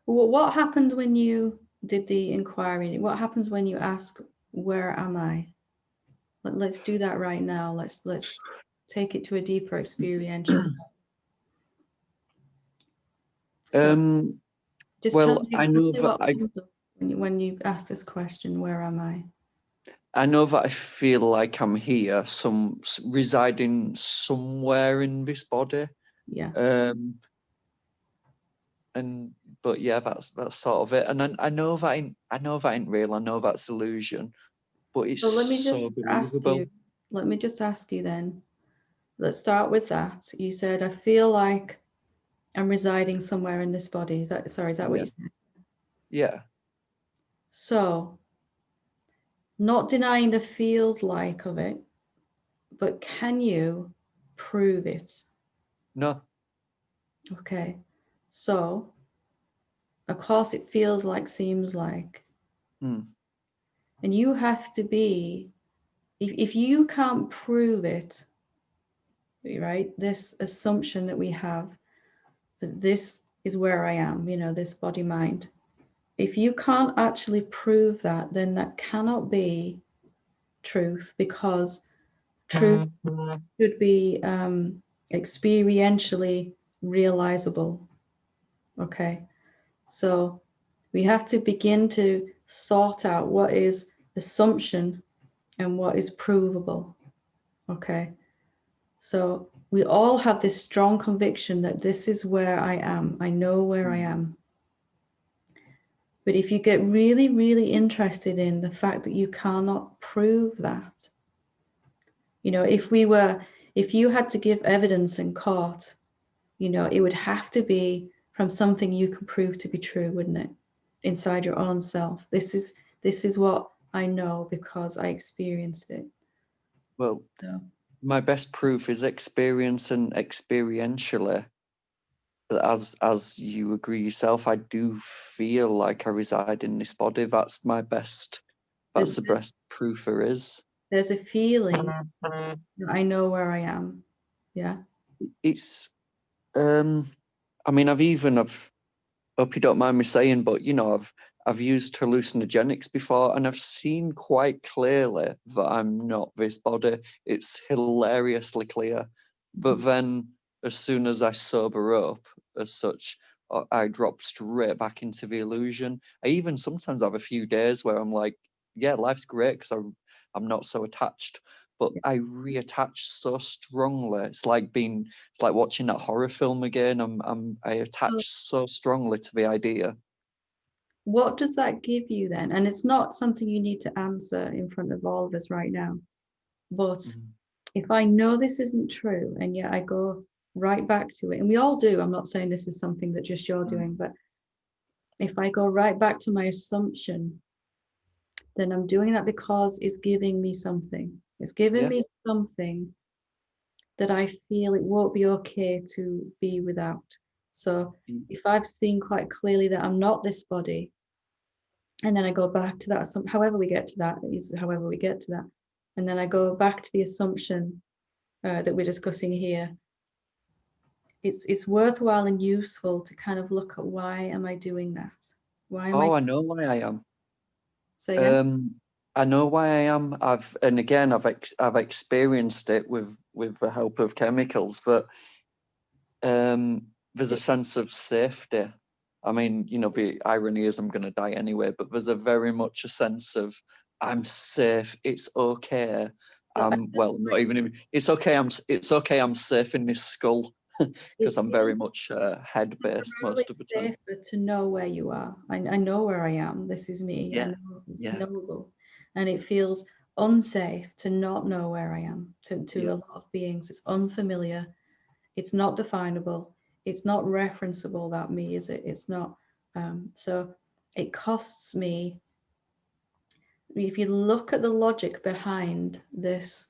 What happened when you did the inquiry? What happens when you ask, where am I? Let's do that right now. Let's take it to a deeper experiential level. So just tell well, me I know exactly that what comes up when you ask this question, where am I? I know that I feel like I'm here, residing somewhere in this body. Yeah. But yeah, that's sort of it. And I know that ain't real. I know that's illusion, but it's So let me so just ask believable. you, then, let's start with that. You said, I feel like I'm residing somewhere in this body. Is that what Yeah. you said? Yeah. So, not denying the feels like of it, but can you prove it? No. Okay. So, of course, it feels like, seems like. Mm. And you have to be, if you can't prove it, right, this assumption that we have, that this is where I am, this body mind. If you can't actually prove that, then that cannot be truth, because truth should be experientially realizable. Okay, so we have to begin to sort out what is assumption and what is provable. Okay, so we all have this strong conviction that this is where I am. I know where I am. But if you get really, really interested in the fact that you cannot prove that, if you had to give evidence in court, it would have to be from something you can prove to be true, wouldn't it? Inside your own self. This is what I know because I experienced it. Well, So my best proof is experience and experientially. As you agree yourself, I do feel like I reside in this body. That's my best. That's the best proof there is. there's a feeling that I know where I am. Yeah. It's I mean, I've hope you don't mind me saying, but I've used hallucinogenics before, and I've seen quite clearly that I'm not this body. It's hilariously clear. But then, as soon as I sober up, as such, I drop straight back into the illusion. I even sometimes have a few days where I'm like, yeah, life's great because I'm not so attached. But I reattach so strongly. It's like watching that horror film again. I attach so strongly to the idea. What does that give you then? And it's not something you need to answer in front of all of us right now. But if I know this isn't true, and yet I go right back to it, and we all do, I'm not saying this is something that just you're doing, but if I go right back to my assumption, then I'm doing that because it's giving me something. It's giving me something that I feel it won't be okay to be without. So if I've seen quite clearly that I'm not this body, and then I go back to that, however we get to that, and then I go back to the assumption that we're discussing here, it's worthwhile and useful to kind of look at, why am I doing that? Why am I? I know why I am. Say again? I know why I am. I've experienced it with the help of chemicals, but there's a sense of safety. I mean, the irony is I'm going to die anyway, but there's a very much a sense of I'm safe. It's okay. Not even. It's okay. It's okay. I'm safe in this skull because I'm very much head based most of the time. Safer to know where you are. I know where I am. This is me. I know it's knowable, and it feels unsafe to not know where I am. To a lot of beings, it's unfamiliar. It's not definable. It's not referenceable. That me, is it? It's not. So it costs me. If you look at the logic behind this,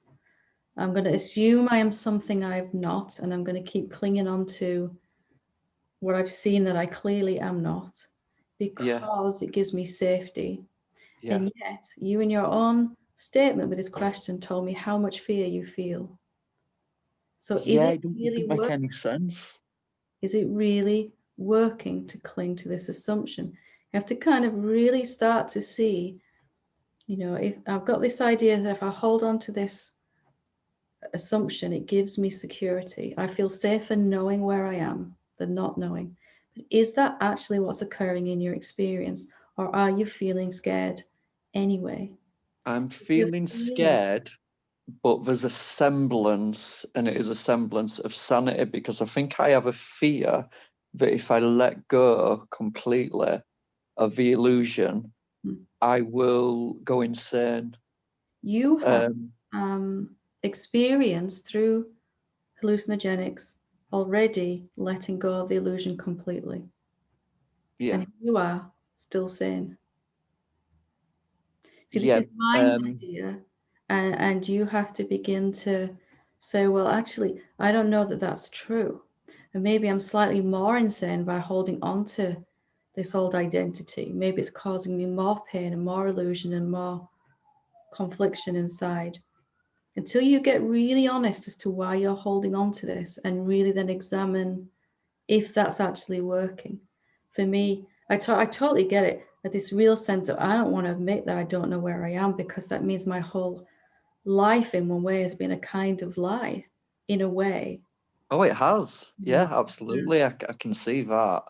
I'm going to assume I am something I'm not, and I'm going to keep clinging on to what I've seen that I clearly am not, because it gives me safety. And yet, you in your own statement with this question told me how much fear you feel. So is it It really doesn't make any sense. Is it really working to cling to this assumption? You have to kind of really start to see, if I've got this idea that if I hold on to this assumption, it gives me security. I feel safer knowing where I am than not knowing. But is that actually what's occurring in your experience? Or are you feeling scared anyway? I'm If you're feeling feeling, scared, but there's a semblance, and it is a semblance of sanity, because I think I have a fear that if I let go completely of the illusion, I will go insane. you have experienced through hallucinogenics already letting go of the illusion completely. Yeah. And you are still sane. See, this Yeah. is mind's idea, and you have to begin to say, well, actually, I don't know that that's true. And maybe I'm slightly more insane by holding on to this old identity. Maybe it's causing me more pain and more illusion and more confliction inside. Until you get really honest as to why you're holding on to this and really then examine if that's actually working. For me, I totally get it. This real sense of I don't want to admit that I don't know where I am, because that means my whole life in one way has been a kind of lie, in a way. Oh, it has. Yeah. Yeah, absolutely. I can see that.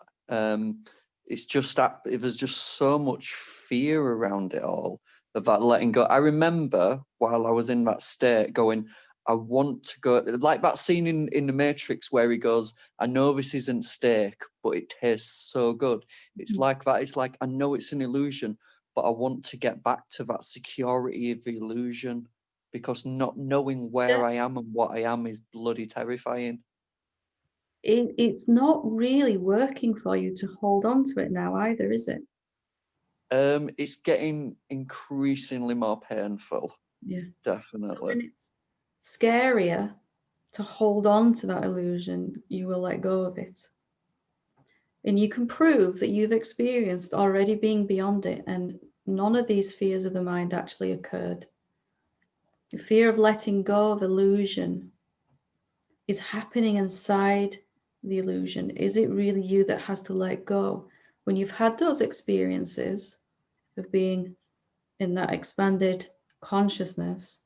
It's just that there's just so much fear around it all, of that letting go. I remember while I was in that state going, I want to go, like that scene in The Matrix where he goes, I know this isn't steak, but it tastes so good. It's like that. It's like, I know it's an illusion, but I want to get back to that security of the illusion, because not knowing where Yeah. I am and what I am is bloody terrifying. It's not really working for you to hold on to it now either, is it? It's getting increasingly more painful, Yeah. definitely. When it's scarier to hold on to that illusion, you will let go of it. And you can prove that you've experienced already being beyond it, and none of these fears of the mind actually occurred. The fear of letting go of illusion is happening inside the illusion. Is it really you that has to let go? When you've had those experiences of being in that expanded consciousness,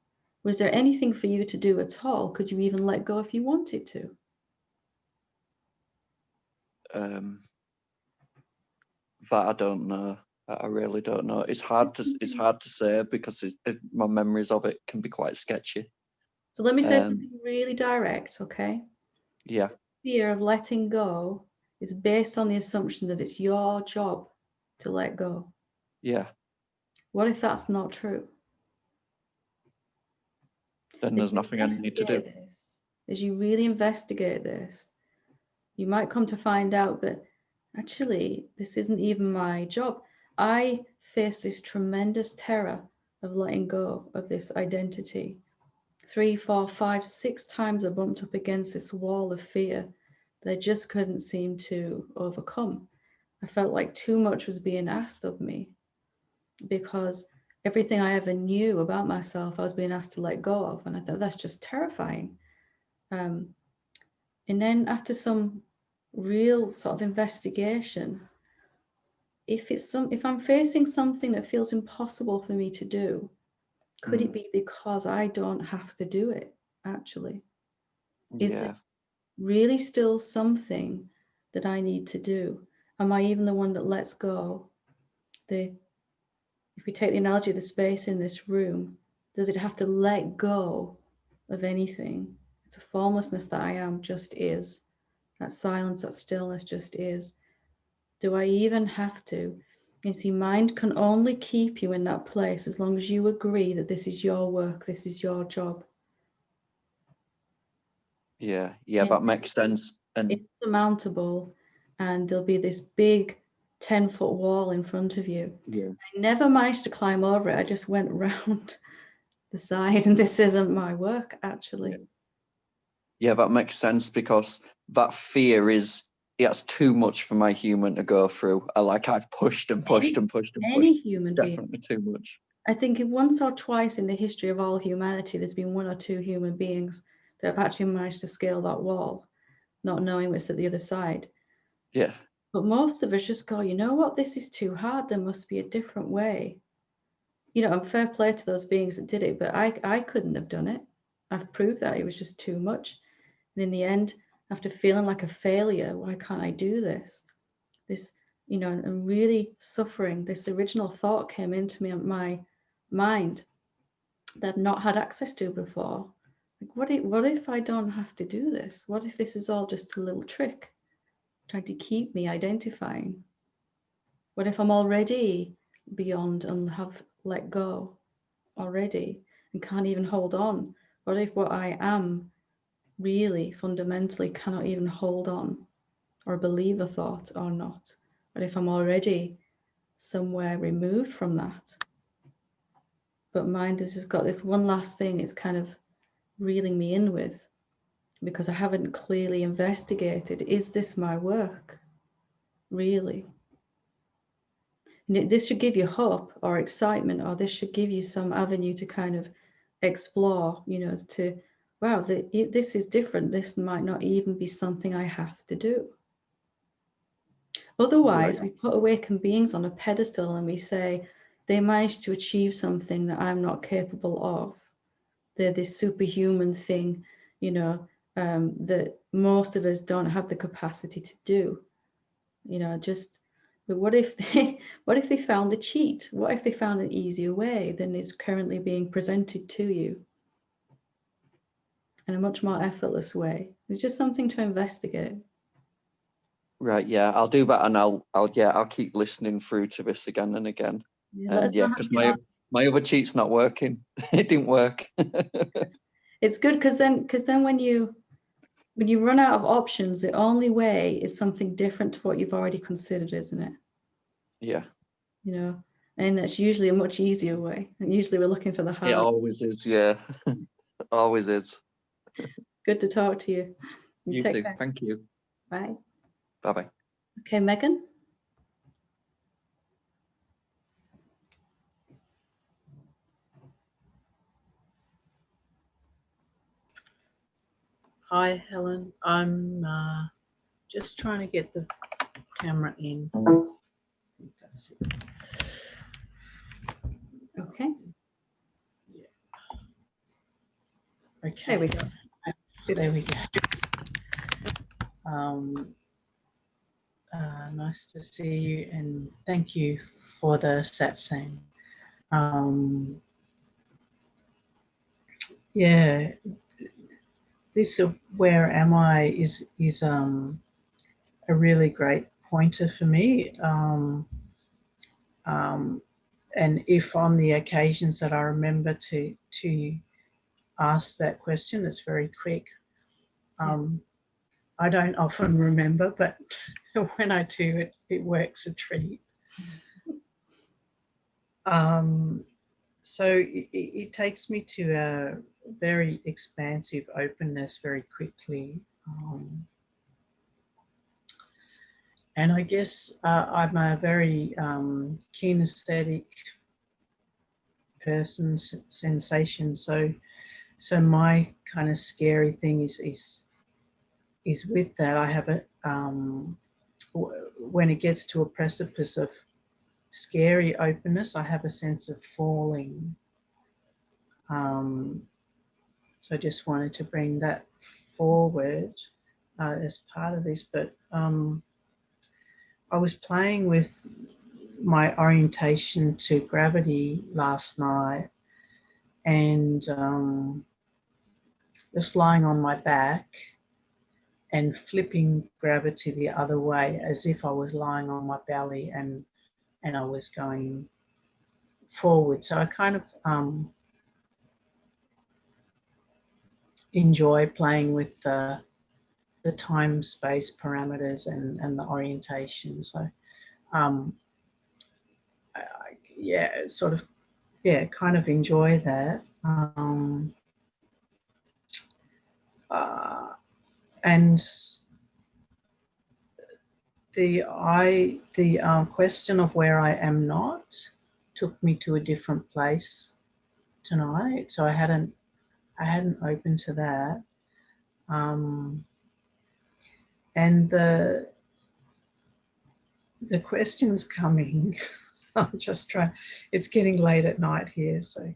was there anything for you to do at all? Could you even let go if you wanted to? Um, that I don't know. I really don't know. It's hard to say, because my memories of it can be quite sketchy. So let me say something really direct, okay? Yeah. Fear of letting go is based on the assumption that it's your job to let go. Yeah. What if that's not true? Then As there's you nothing I need to do. investigate this, as you really investigate this, you might come to find out that actually this isn't even my job. I face this tremendous terror of letting go of this identity. 3, 4, 5, 6 times I bumped up against this wall of fear that I just couldn't seem to overcome. I felt like too much was being asked of me, because everything I ever knew about myself, I was being asked to let go of. And I thought that's just terrifying. And then after some real sort of investigation, if I'm facing something that feels impossible for me to do, could it be because I don't have to do it, actually? Is it Yeah. really still something that I need to do? Am I even the one that lets go? If we take the analogy of the space in this room, does it have to let go of anything? The formlessness that I am just is. That silence, that stillness just is. Do I even have to? You see, mind can only keep you in that place as long as you agree that this is your work, this is your job. Yeah. Yeah. And That makes sense. And insurmountable, and there'll be this big 10-foot wall in front of you. yeah. I never managed to climb over it. I just went round the side, and this isn't my work, actually. Yeah, that makes sense, because that fear is, it's too much for my human to go through. I've pushed and pushed and pushed and pushed. Any human being. Definitely too much. I think once or twice in the history of all humanity, there's been 1 or 2 human beings that have actually managed to scale that wall, not knowing what's at the other side. Yeah. But most of us just go, you know what, this is too hard. There must be a different way. And fair play to those beings that did it, but I couldn't have done it. I've proved that it was just too much. And in the end, after feeling like a failure, why can't I do this? This, you know, and really suffering, this original thought came into my mind that I'd not had access to before. Like, what if I don't have to do this? What if this is all just a little trick trying to keep me identifying? What if I'm already beyond and have let go already and can't even hold on? What if what I am really fundamentally cannot even hold on or believe a thought or not? What if I'm already somewhere removed from that? But mind has just got this one last thing it's kind of reeling me in with, because I haven't clearly investigated, is this my work, really? And this should give you hope or excitement, or this should give you some avenue to kind of explore, you know, as to, wow, this is different. This might not even be something I have to do. Otherwise, we put awakened beings on a pedestal and we say, they managed to achieve something that I'm not capable of. They're this superhuman thing, you know, that most of us don't have the capacity to do. You know, but what if they found the cheat? What if they found an easier way than is currently being presented to you? In a much more effortless way. It's just something to investigate. Right, yeah, I'll do that, and I'll keep listening through to this again and again. Yeah, And yeah, because my other cheat's not working. It didn't work. It's good because then when you run out of options, the only way is something different to what you've already considered, isn't it? Yeah. You know, and it's usually a much easier way. And usually we're looking for the hard. It always is, yeah. Always is. Good to talk to you. You Take too. care. Thank you. Bye. Bye-bye. Okay, Megan. Hi, Helen. I'm just trying to get the camera in. That's it. Okay. Yeah. Okay. There we go. There we go. Nice to see you, and thank you for the satsang. Yeah, this where am I is a really great pointer for me. And if on the occasions that I remember to ask that question, it's very quick. I don't often remember, but when I do, it works a treat. So it takes me to a very expansive openness very quickly. And I guess I'm a very kinesthetic person, sensation. So my kind of scary thing is with that. I have a when it gets to a precipice of scary openness, I have a sense of falling. So I just wanted to bring that forward as part of this. But I was playing with my orientation to gravity last night, and just lying on my back and flipping gravity the other way as if I was lying on my belly and I was going forward. So I kind of enjoy playing with the time-space parameters and the orientation. So kind of enjoy that. And the question of where I am not took me to a different place tonight. So I hadn't opened to that. And the question's coming. I'm just trying. It's getting late at night here, so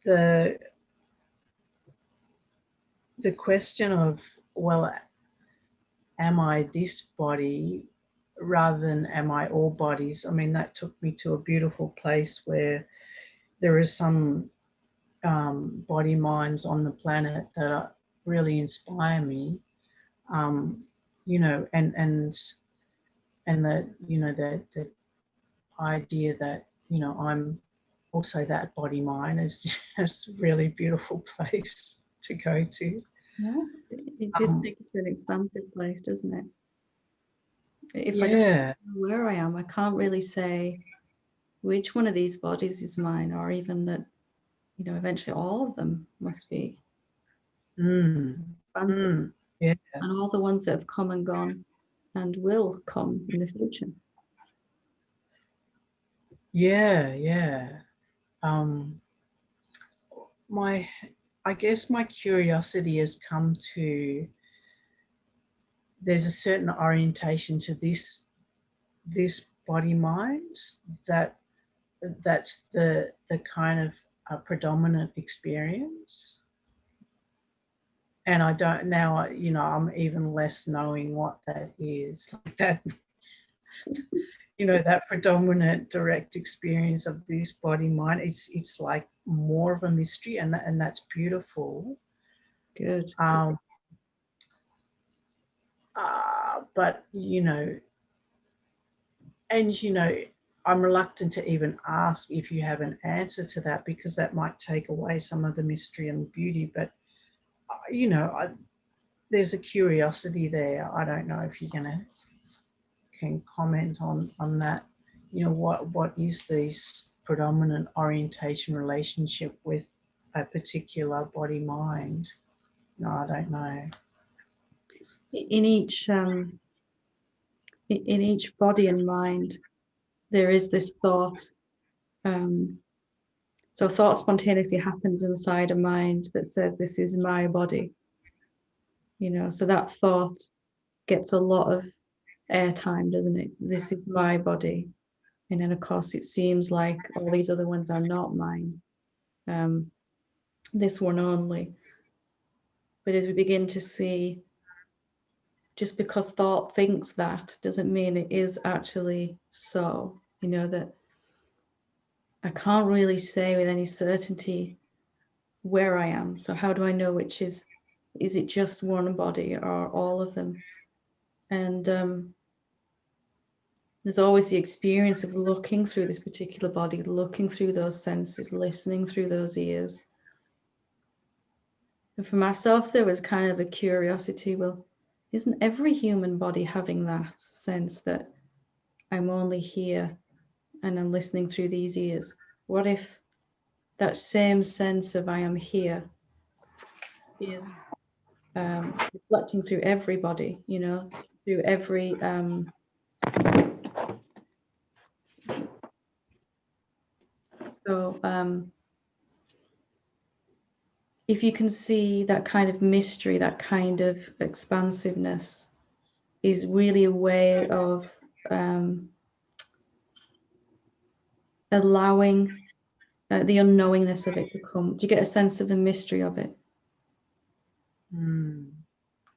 the question of, well, am I this body rather than am I all bodies? I mean, that took me to a beautiful place where there is some body minds on the planet that really inspire me. You know, and that, you know, the idea that, you know, I'm also that body mind is just a really beautiful place to go to. Yeah, it did take you to an expansive place, doesn't it? If I don't know where I am, I can't really say which one of these bodies is mine, or even that, you know, eventually all of them must be expansive. Yeah. And all the ones that have come and gone and will come in the future. Yeah. I guess my curiosity has come to, there's a certain orientation to this body mind that's the kind of predominant experience. And I don't now, you know, I'm even less knowing what that is, like that, you know, that predominant direct experience of this body mind. It's like more of a mystery, and that's beautiful. Good. But you know, and you know, I'm reluctant to even ask if you have an answer to that, because that might take away some of the mystery and beauty. But you know, there's a curiosity there. I don't know if you're can comment on that. You know, what is this predominant orientation relationship with a particular body mind? No, I don't know. In each body and mind, there is this thought. So thought spontaneously happens inside a mind that says, this is my body. You know, so that thought gets a lot of airtime, doesn't it? This is my body. And then, of course, it seems like all these other ones are not mine. This one only. But as we begin to see, just because thought thinks that doesn't mean it is actually so. You know, that I can't really say with any certainty where I am. So how do I know which is it just one body or all of them? And there's always the experience of looking through this particular body, looking through those senses, listening through those ears. And for myself, there was kind of a curiosity, well, isn't every human body having that sense that I'm only here and I'm listening through these ears? What if that same sense of I am here is reflecting through everybody, you know, through every if you can see that kind of mystery, that kind of expansiveness is really a way of allowing the unknowingness of it to come. Do you get a sense of the mystery of it?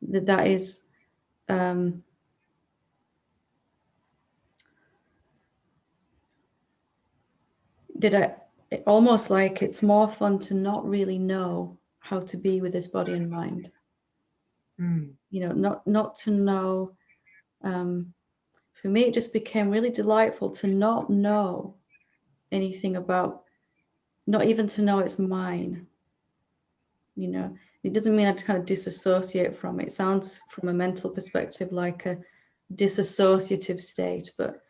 That is almost like it's more fun to not really know how to be with this body and mind. You know, not to know. For me, it just became really delightful to not know anything about, not even to know it's mine. You know, it doesn't mean I kind of disassociate from it. It sounds from a mental perspective like a disassociative state, but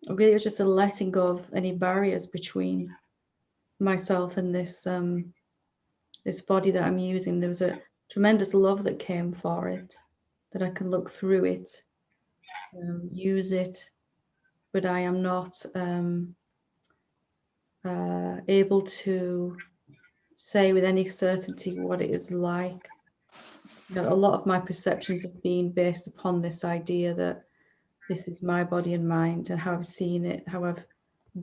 really it was just a letting go of any barriers between myself and this this body that I'm using. There was a tremendous love that came for it, that I can look through it, use it, but I am not able to say with any certainty what it is like. You know, a lot of my perceptions have been based upon this idea that this is my body and mind, and how I've seen it, how I've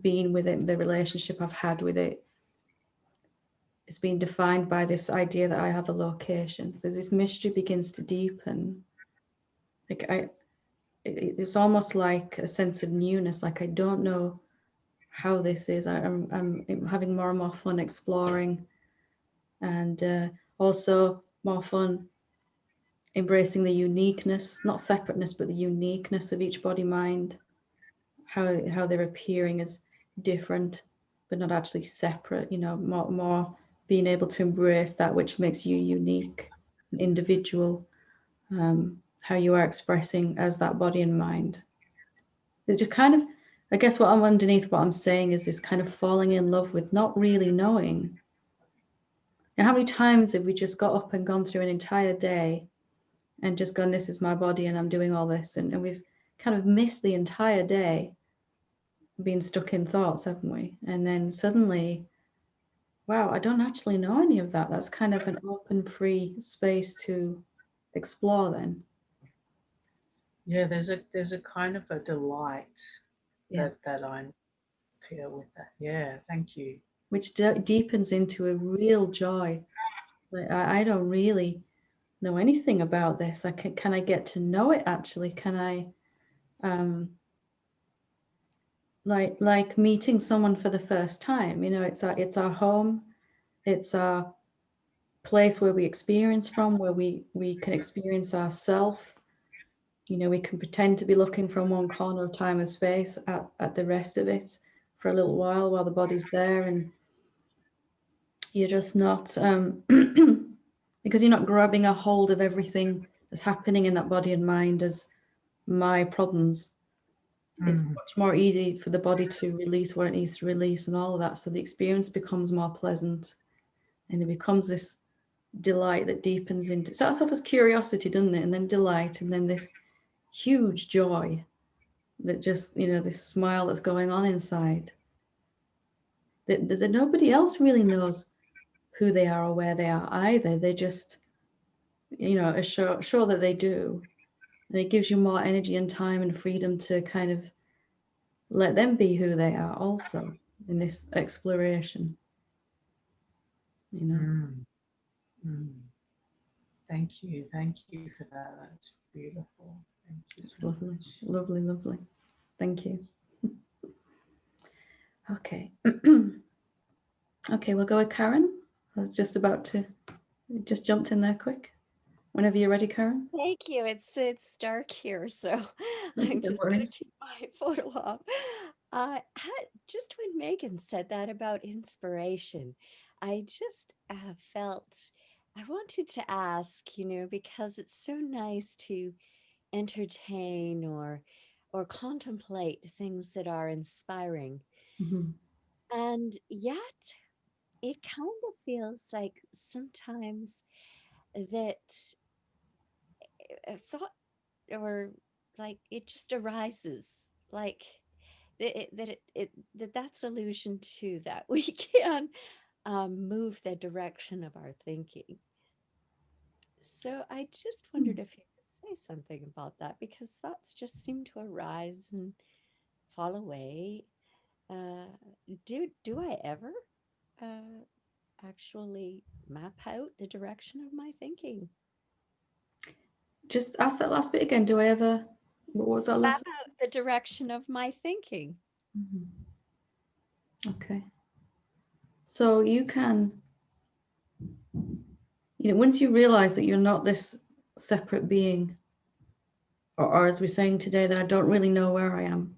been with it, the relationship I've had with it. it's been defined by this idea that I have a location. So as this mystery begins to deepen, like it's almost like a sense of newness. Like I don't know how this is. I'm having more and more fun exploring, and also more fun embracing the uniqueness, not separateness, but the uniqueness of each body mind, how they're appearing as different, but not actually separate, more being able to embrace that which makes you unique, individual, how you are expressing as that body and mind. It's just kind of, I guess what I'm underneath what I'm saying is this kind of falling in love with not really knowing. Now, how many times have we just got up and gone through an entire day and just gone, this is my body and I'm doing all this, and we've kind of missed the entire day being stuck in thoughts, haven't we? And then suddenly, wow, I don't actually know any of that. That's kind of an open, free space to explore then. Yeah, there's a kind of a delight Yes. that I feel with that. Yeah, thank you. Which deepens into a real joy. Like I don't really know anything about this. Can I get to know it actually? Can I like meeting someone for the first time? It's our home, it's our place where we experience from, where we can experience ourselves. We can pretend to be looking from one corner of time and space at the rest of it for a little while the body's there, and you're just not because you're not grabbing a hold of everything that's happening in that body and mind as my problems. It's much more easy for the body to release what it needs to release and all of that, so the experience becomes more pleasant, and it becomes this delight that deepens into, starts off as curiosity, doesn't it, and then delight, and then this huge joy that just, this smile that's going on inside that nobody else really knows who they are or where they are either. They just, are sure that they do, and it gives you more energy and time and freedom to kind of let them be who they are also in this exploration. Thank you for that. That's beautiful. Thank you so lovely much. lovely Thank you. Okay. Okay, we'll go with Karen. I was just jumped in there quick. Whenever you're ready, Karen. Thank you. It's dark here, so I'm just going to keep my photo off. Just when Megan said that about inspiration, I just felt I wanted to ask, because it's so nice to entertain or contemplate things that are inspiring. Mm-hmm. And yet it kind of feels like sometimes that thought or like it just arises like that's allusion to that we can move the direction of our thinking. So I just wondered if you could say something about that, because thoughts just seem to arise and fall away. Do I ever actually map out the direction of my thinking? Just ask that last bit again. Do I ever, what was that last? Map out the direction of my thinking. Mm-hmm. Okay. So you can, once you realize that you're not this separate being, or as we're saying today, that I don't really know where I am,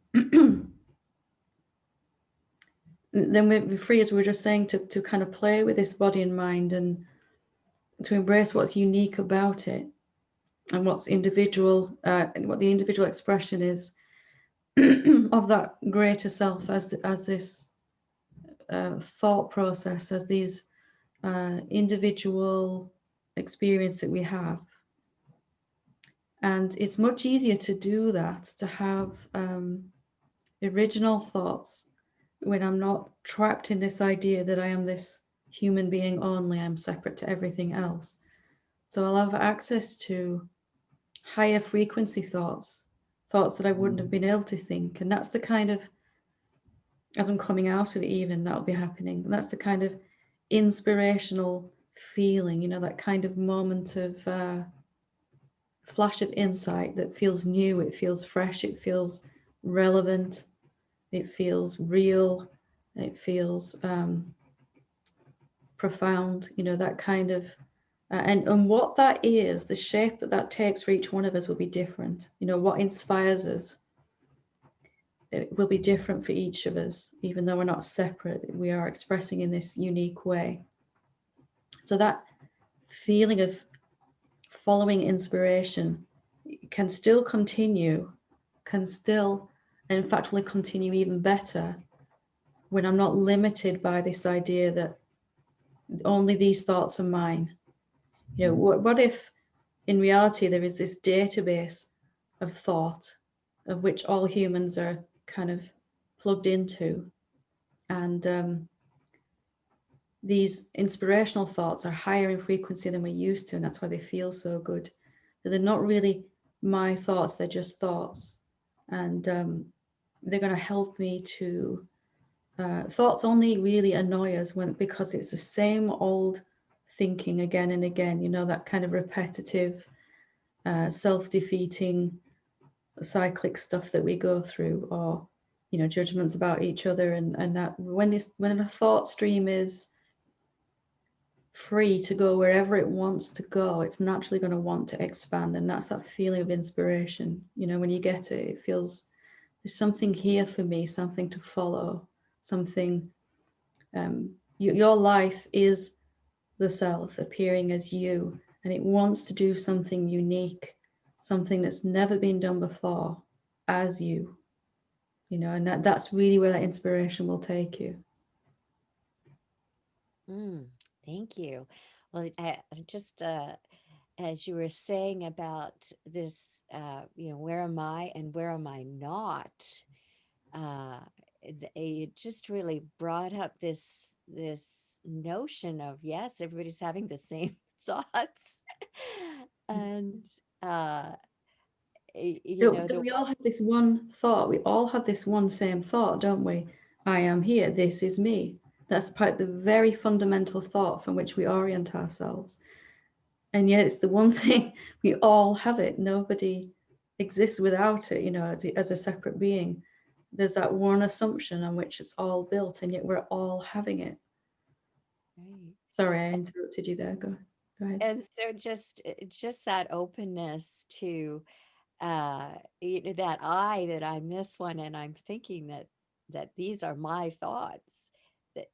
then we're free, as we were just saying, to kind of play with this body and mind and to embrace what's unique about it and what's individual, what the individual expression is of that greater self as this thought process, as these individual experience that we have. And it's much easier to do that, to have original thoughts when I'm not trapped in this idea that I am this human being only, I'm separate to everything else. So I'll have access to higher frequency thoughts that I wouldn't have been able to think. And that's the kind of, as I'm coming out of it even, that'll be happening. And that's the kind of inspirational feeling, you know, that kind of moment of flash of insight that feels new, it feels fresh, it feels relevant, it feels real, it feels profound, you know, that kind of and what that is, the shape that that takes for each one of us will be different. You know, what inspires us, it will be different for each of us, even though we're not separate, we are expressing in this unique way. So that feeling of following inspiration can still continue, can still, and in fact will continue even better when I'm not limited by this idea that only these thoughts are mine. You know, what if in reality there is this database of thought of which all humans are kind of plugged into, and these inspirational thoughts are higher in frequency than we're used to, and that's why they feel so good. But they're not really my thoughts, they're just thoughts, and they're going to help me to thoughts only really annoy us because it's the same old thinking again and again, you know, that kind of repetitive self-defeating cyclic stuff that we go through, or you know, judgments about each other, and that when a thought stream is free to go wherever it wants to go, it's naturally going to want to expand, and that's that feeling of inspiration. You know, when you get it, it feels there's something here for me, something to follow, something. Your life is the self appearing as you, and it wants to do something unique, something that's never been done before as you, you know, and that's really where that inspiration will take you. Thank you. Well, just as you were saying about this, you know, where am I and where am I not? It just really brought up this notion of, yes, everybody's having the same thoughts, and you know, We all have this one thought. We all have this one same thought, don't we? I am here. This is me. That's the very fundamental thought from which we orient ourselves. And yet it's the one thing, we all have it. Nobody exists without it, you know, as a separate being. There's that one assumption on which it's all built, and yet we're all having it. right. Sorry, I interrupted you there. Go ahead. And so just that openness to you know, that I'm this one, and I'm thinking that these are my thoughts, that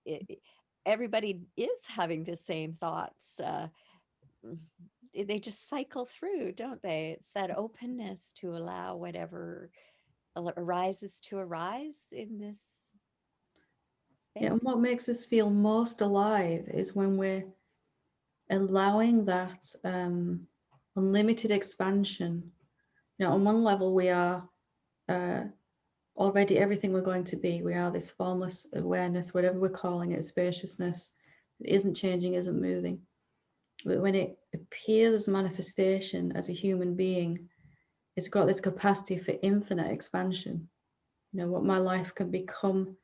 everybody is having the same thoughts. They just cycle through, don't they? It's that openness to allow whatever arises to arise in this Yeah, and what space. makes us feel most alive is when we're allowing that unlimited expansion. You know, on one level, we are already everything we're going to be. We are this formless awareness, whatever we're calling it, spaciousness. It isn't changing, isn't moving. But when it appears as manifestation as a human being, it's got this capacity for infinite expansion. You know, what my life can become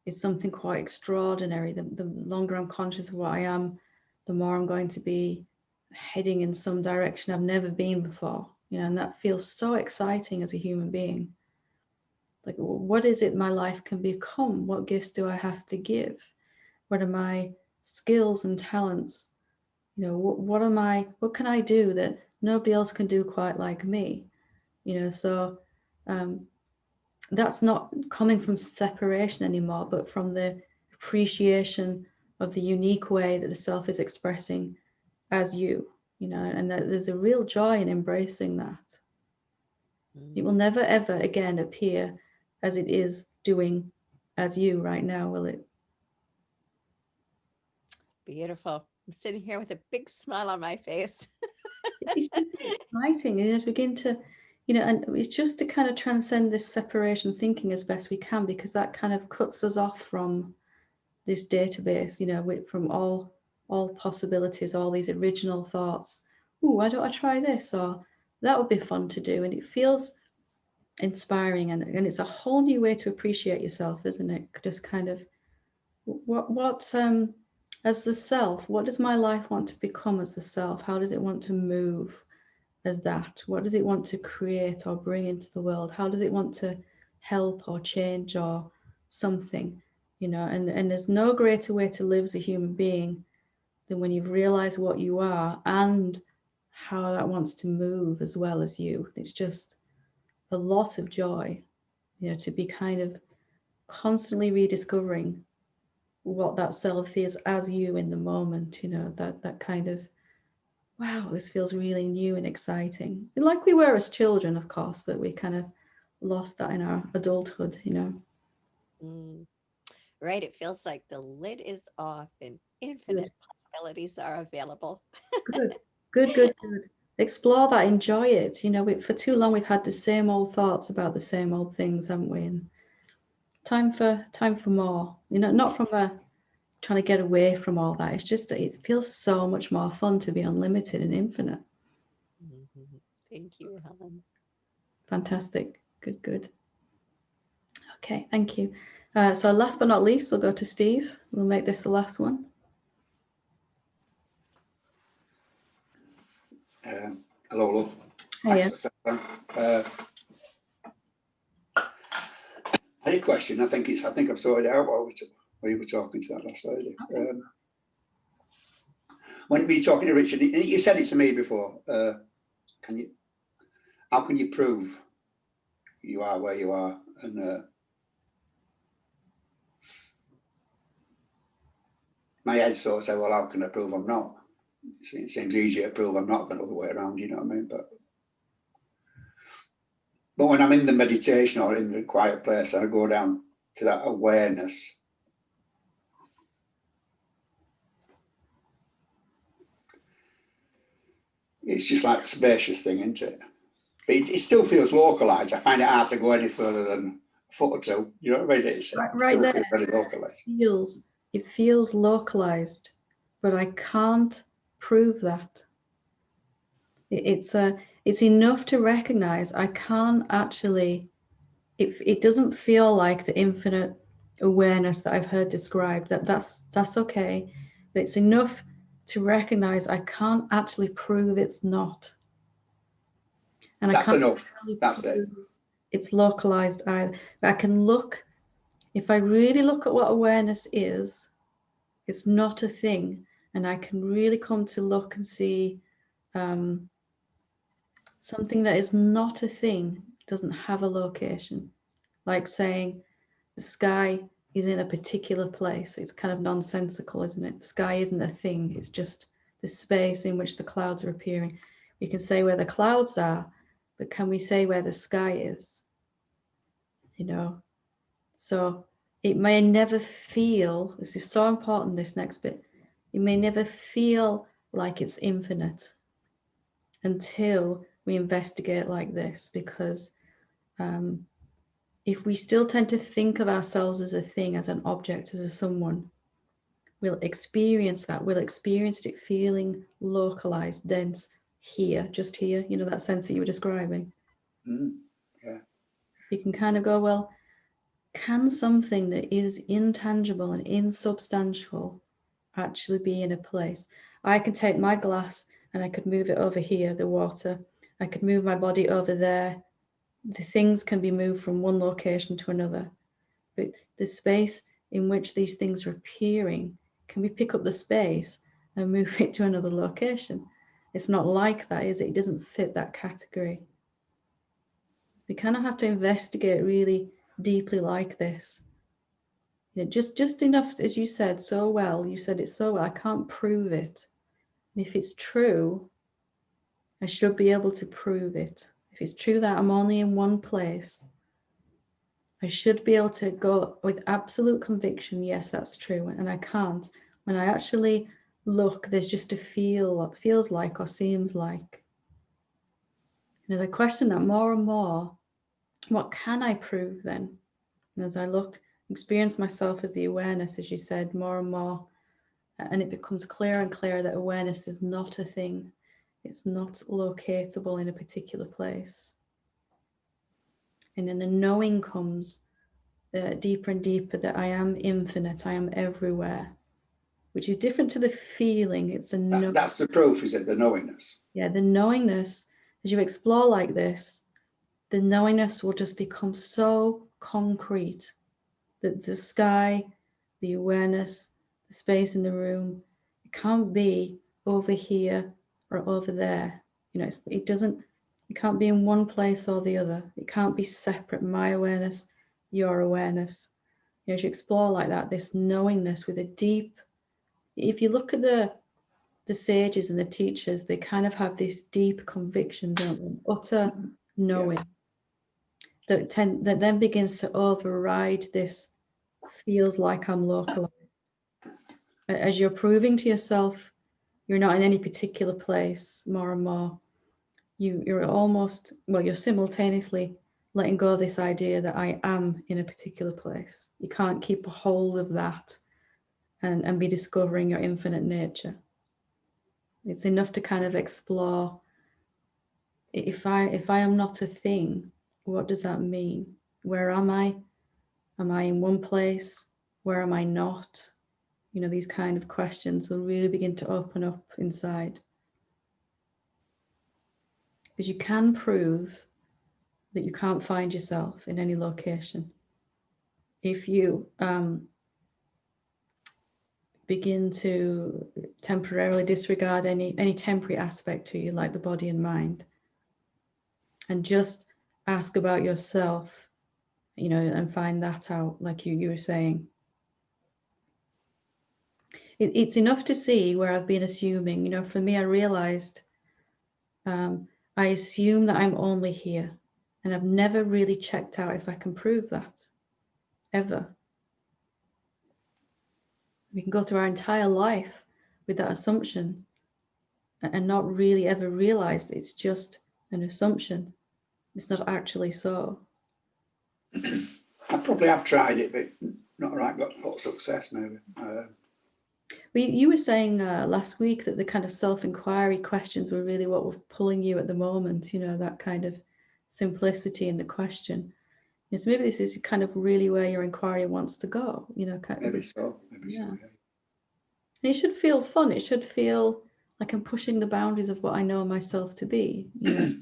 is something quite extraordinary. The longer I'm conscious of what I am, the more I'm going to be heading in some direction I've never been before. You know, and that feels so exciting as a human being. Like, what is it my life can become? What gifts do I have to give? What are my skills and talents? You know, what can I do that nobody else can do quite like me? You know, so that's not coming from separation anymore, but from the appreciation of the unique way that the self is expressing as you know, and that there's a real joy in embracing that. It will never ever again appear as it is doing as you right now, will it? Beautiful. I'm sitting here with a big smile on my face. It's just exciting, and as we begin to, you know, and it's just to kind of transcend this separation thinking as best we can, because that kind of cuts us off from this database, you know, from all possibilities, all these original thoughts. Oh, why don't I try this? Or that would be fun to do. And it feels inspiring, and it's a whole new way to appreciate yourself, isn't it? Just kind of what as the self, what does my life want to become as the self? How does it want to move as that? What does it want to create or bring into the world? How does it want to help or change or something? You know, and there's no greater way to live as a human being than when you've realized what you are and how that wants to move as well as you. It's just a lot of joy, you know, to be kind of constantly rediscovering what that self is as you in the moment, you know, that kind of, wow, this feels really new and exciting. Like we were as children, of course, but we kind of lost that in our adulthood, you know. Right. It feels like the lid is off and Good, infinite possibilities are available. good, good, good, good. Explore that, enjoy it. You know, for too long we've had the same old thoughts about the same old things, haven't we? And time for more. You know, not from a trying to get away from all that. It's just that it feels so much more fun to be unlimited and infinite. Thank you, Helen. Fantastic. Good, good. Okay, thank you. So last but not least, we'll go to Steve. We'll make this the last one. Hello, love. Hiya. I had a question. I think I've sorted it out while you were talking to that last lady. Okay. When we were talking to Richard, you said it to me before. How can you prove you are where you are? And my head sort of said, well, how can I prove I'm not? It seems easier to prove I'm not than the other way around, you know what I mean? But when I'm in the meditation or in the quiet place, I go down to that awareness. It's just like a spacious thing, isn't it? But it still feels localized. I find it hard to go any further than a foot or two. You know what I mean? It still there, feels very localized. It feels localized, but I can't prove that. It's enough to recognize I can't actually. It doesn't feel like the infinite awareness that I've heard described. That's okay, but it's enough to recognize I can't actually prove it's not. And that's enough. That's it. It's localized either. But I can look, if I really look at what awareness is, it's not a thing. And I can really come to look and see something that is not a thing, doesn't have a location. Like saying the sky is in a particular place. It's kind of nonsensical, isn't it? The sky isn't a thing. It's just the space in which the clouds are appearing. We can say where the clouds are, but can we say where the sky is? You know, so it may never feel, this is so important, this next bit, it may never feel like it's infinite until we investigate like this, because if we still tend to think of ourselves as a thing, as an object, as a someone, we'll experience that. We'll experience it feeling localized, dense, here, just here, you know, that sense that you were describing. Yeah. You can kind of go, well, can something that is intangible and insubstantial actually be in a place? I can take my glass and I could move it over here, the water. I could move my body over there. The things can be moved from one location to another. But the space in which these things are appearing, can we pick up the space and move it to another location? It's not like that, is it? It doesn't fit that category. We kind of have to investigate really deeply like this. You know, just enough, as you said so well, you said it so well, I can't prove it. And if it's true, I should be able to prove it. If it's true that I'm only in one place, I should be able to go with absolute conviction, yes, that's true, and I can't. When I actually look, there's just a feel, what feels like or seems like. And as I question that more and more, what can I prove then? And as I look, experience myself as the awareness, as you said, more and more, and it becomes clearer and clearer that awareness is not a thing. It's not locatable in a particular place. And then the knowing comes deeper and deeper that I am infinite, I am everywhere. which is different to the feeling. It's a that's the proof, is it? The knowingness. Yeah, the knowingness, as you explore like this, the knowingness will just become so concrete that the sky, the awareness, the space in the room, it can't be over here or over there. You know, it can't be in one place or the other. It can't be separate. My awareness, your awareness. You know, as you explore like that, this knowingness with a deep, if you look at the sages and the teachers, they kind of have this deep conviction, don't they? Utter knowing that then begins to override this feels like I'm localized. As you're proving to yourself you're not in any particular place more and more, you're almost, well, you're simultaneously letting go of this idea that I am in a particular place. You can't keep a hold of that and be discovering your infinite nature. It's enough to kind of explore, if I am not a thing, what does that mean? Where am I? Am I in one place? Where am I not? You know, these kind of questions will really begin to open up inside. Because you can prove that you can't find yourself in any location. If you begin to temporarily disregard any temporary aspect to you, like the body and mind, and just ask about yourself, you know, and find that out, like you were saying. It's enough to see where I've been assuming. You know, for me, I realized I assume that I'm only here, and I've never really checked out if I can prove that, ever. We can go through our entire life with that assumption and not really ever realize it's just an assumption. It's not actually so. I probably have tried it, but not right, got a lot of success maybe. You were saying last week that the kind of self-inquiry questions were really what were pulling you at the moment, you know, that kind of simplicity in the question. You know, so maybe this is kind of really where your inquiry wants to go, you know. Maybe so, yeah. And it should feel fun. It should feel like I'm pushing the boundaries of what I know myself to be, you know.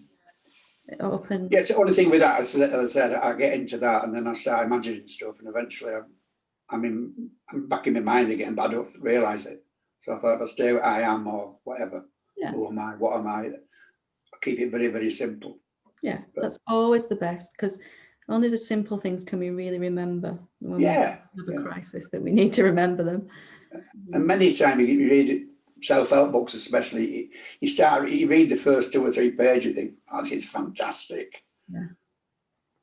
Open. Yeah, it's the only thing with that, as I said, I get into that and then I start imagining stuff, and eventually I'm back in my mind again, but I don't realise it. So I thought if I stay where I am or whatever, who am I, what am I, I'll keep it very, very simple. Yeah, that's always the best, because only the simple things can we really remember when we have a crisis that we need to remember them. And many times you read self-help books, especially, you read the first 2 or 3 pages, you think, oh, this is fantastic. Yeah.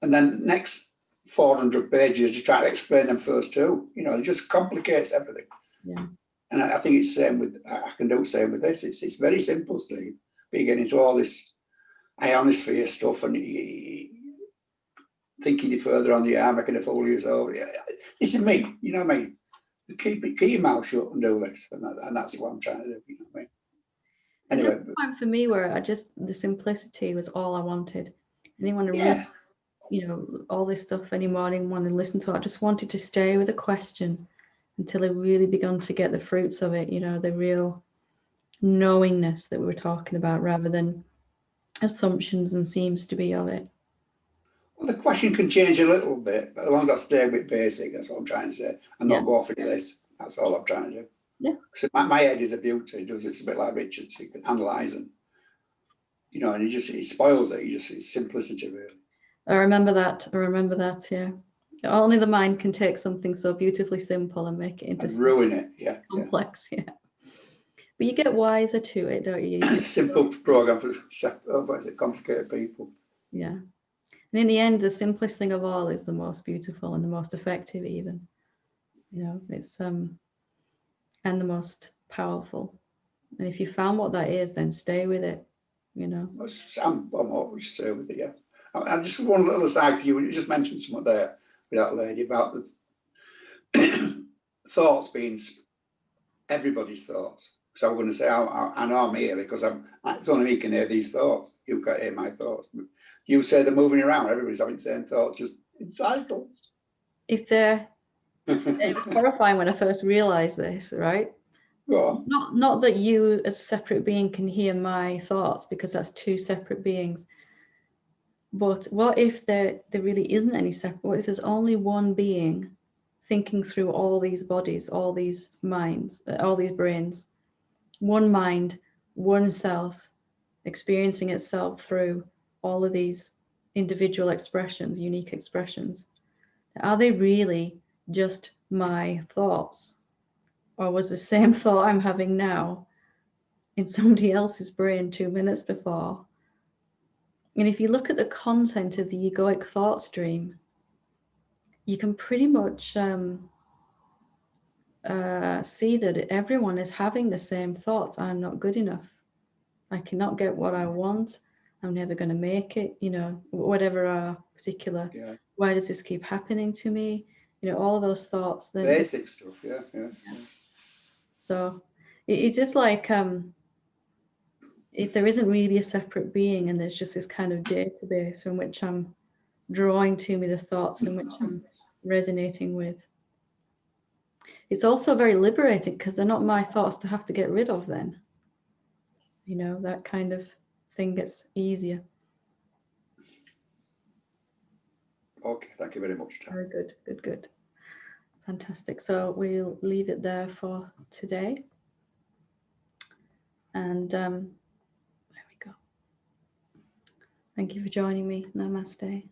And then the next 400 pages, you try to explain them first 2. You know, it just complicates everything. Yeah. And I think it's the same with, I can do the same with this. It's very simple, Steve. But you get into all this ionosphere stuff and thinking you further on the arm, making a fool of yourself. This is me, you know what I mean? Keep your mouth shut and do this, and that's what I'm trying to do. You know what I mean? Anyway, there's a point for me where the simplicity was all I wanted. I didn't want to read, you know, all this stuff anymore. I didn't want to listen to it. I just wanted to stay with a question until I really begun to get the fruits of it. You know, the real knowingness that we were talking about, rather than assumptions and seems to be of it. Well, the question can change a little bit, but as long as I stay with basic, that's what I'm trying to say, and not go off into this. That's all I'm trying to do. Yeah. So my head is a beauty. It's a bit like Richard, so you can analyse and, you know, and it spoils it. It's simplicity, really. I remember that. Yeah. Only the mind can take something so beautifully simple and make it into and ruin it. Complex. Yeah. But you get wiser to it, don't you? Simple program for complicated people. Yeah. And in the end, the simplest thing of all is the most beautiful and the most effective, even. You know, it's and the most powerful. And if you found what that is, then stay with it. You know. I'm always stay with it. Yeah. I just one little aside, because you just mentioned something there with that lady about the thoughts being everybody's thoughts. So I'm going to say I know I'm here because it's only me can hear these thoughts. You can't hear my thoughts. You say they're moving around. Everybody's having the same thoughts, just in cycles. It was horrifying when I first realized this, right? Go on. Not that you as a separate being can hear my thoughts, because that's two separate beings. But what if there really isn't any separate? What if there's only one being thinking through all these bodies, all these minds, all these brains? One mind, one self, experiencing itself through all of these individual expressions, unique expressions. Are they really just my thoughts? Or was the same thought I'm having now in somebody else's brain 2 minutes before? And if you look at the content of the egoic thought stream, you can pretty much see that everyone is having the same thoughts. I'm not good enough. I cannot get what I want. I'm never going to make it, you know, whatever our particular, why does this keep happening to me? You know, all of those thoughts. Then basic stuff, yeah. So it's just like, if there isn't really a separate being and there's just this kind of database from which I'm drawing to me the thoughts in which I'm resonating with, it's also very liberating because they're not my thoughts to have to get rid of then. You know, that kind of thing gets easier. Okay, thank you very much, Tam. Very good, good. Fantastic. So we'll leave it there for today. And there we go. Thank you for joining me. Namaste.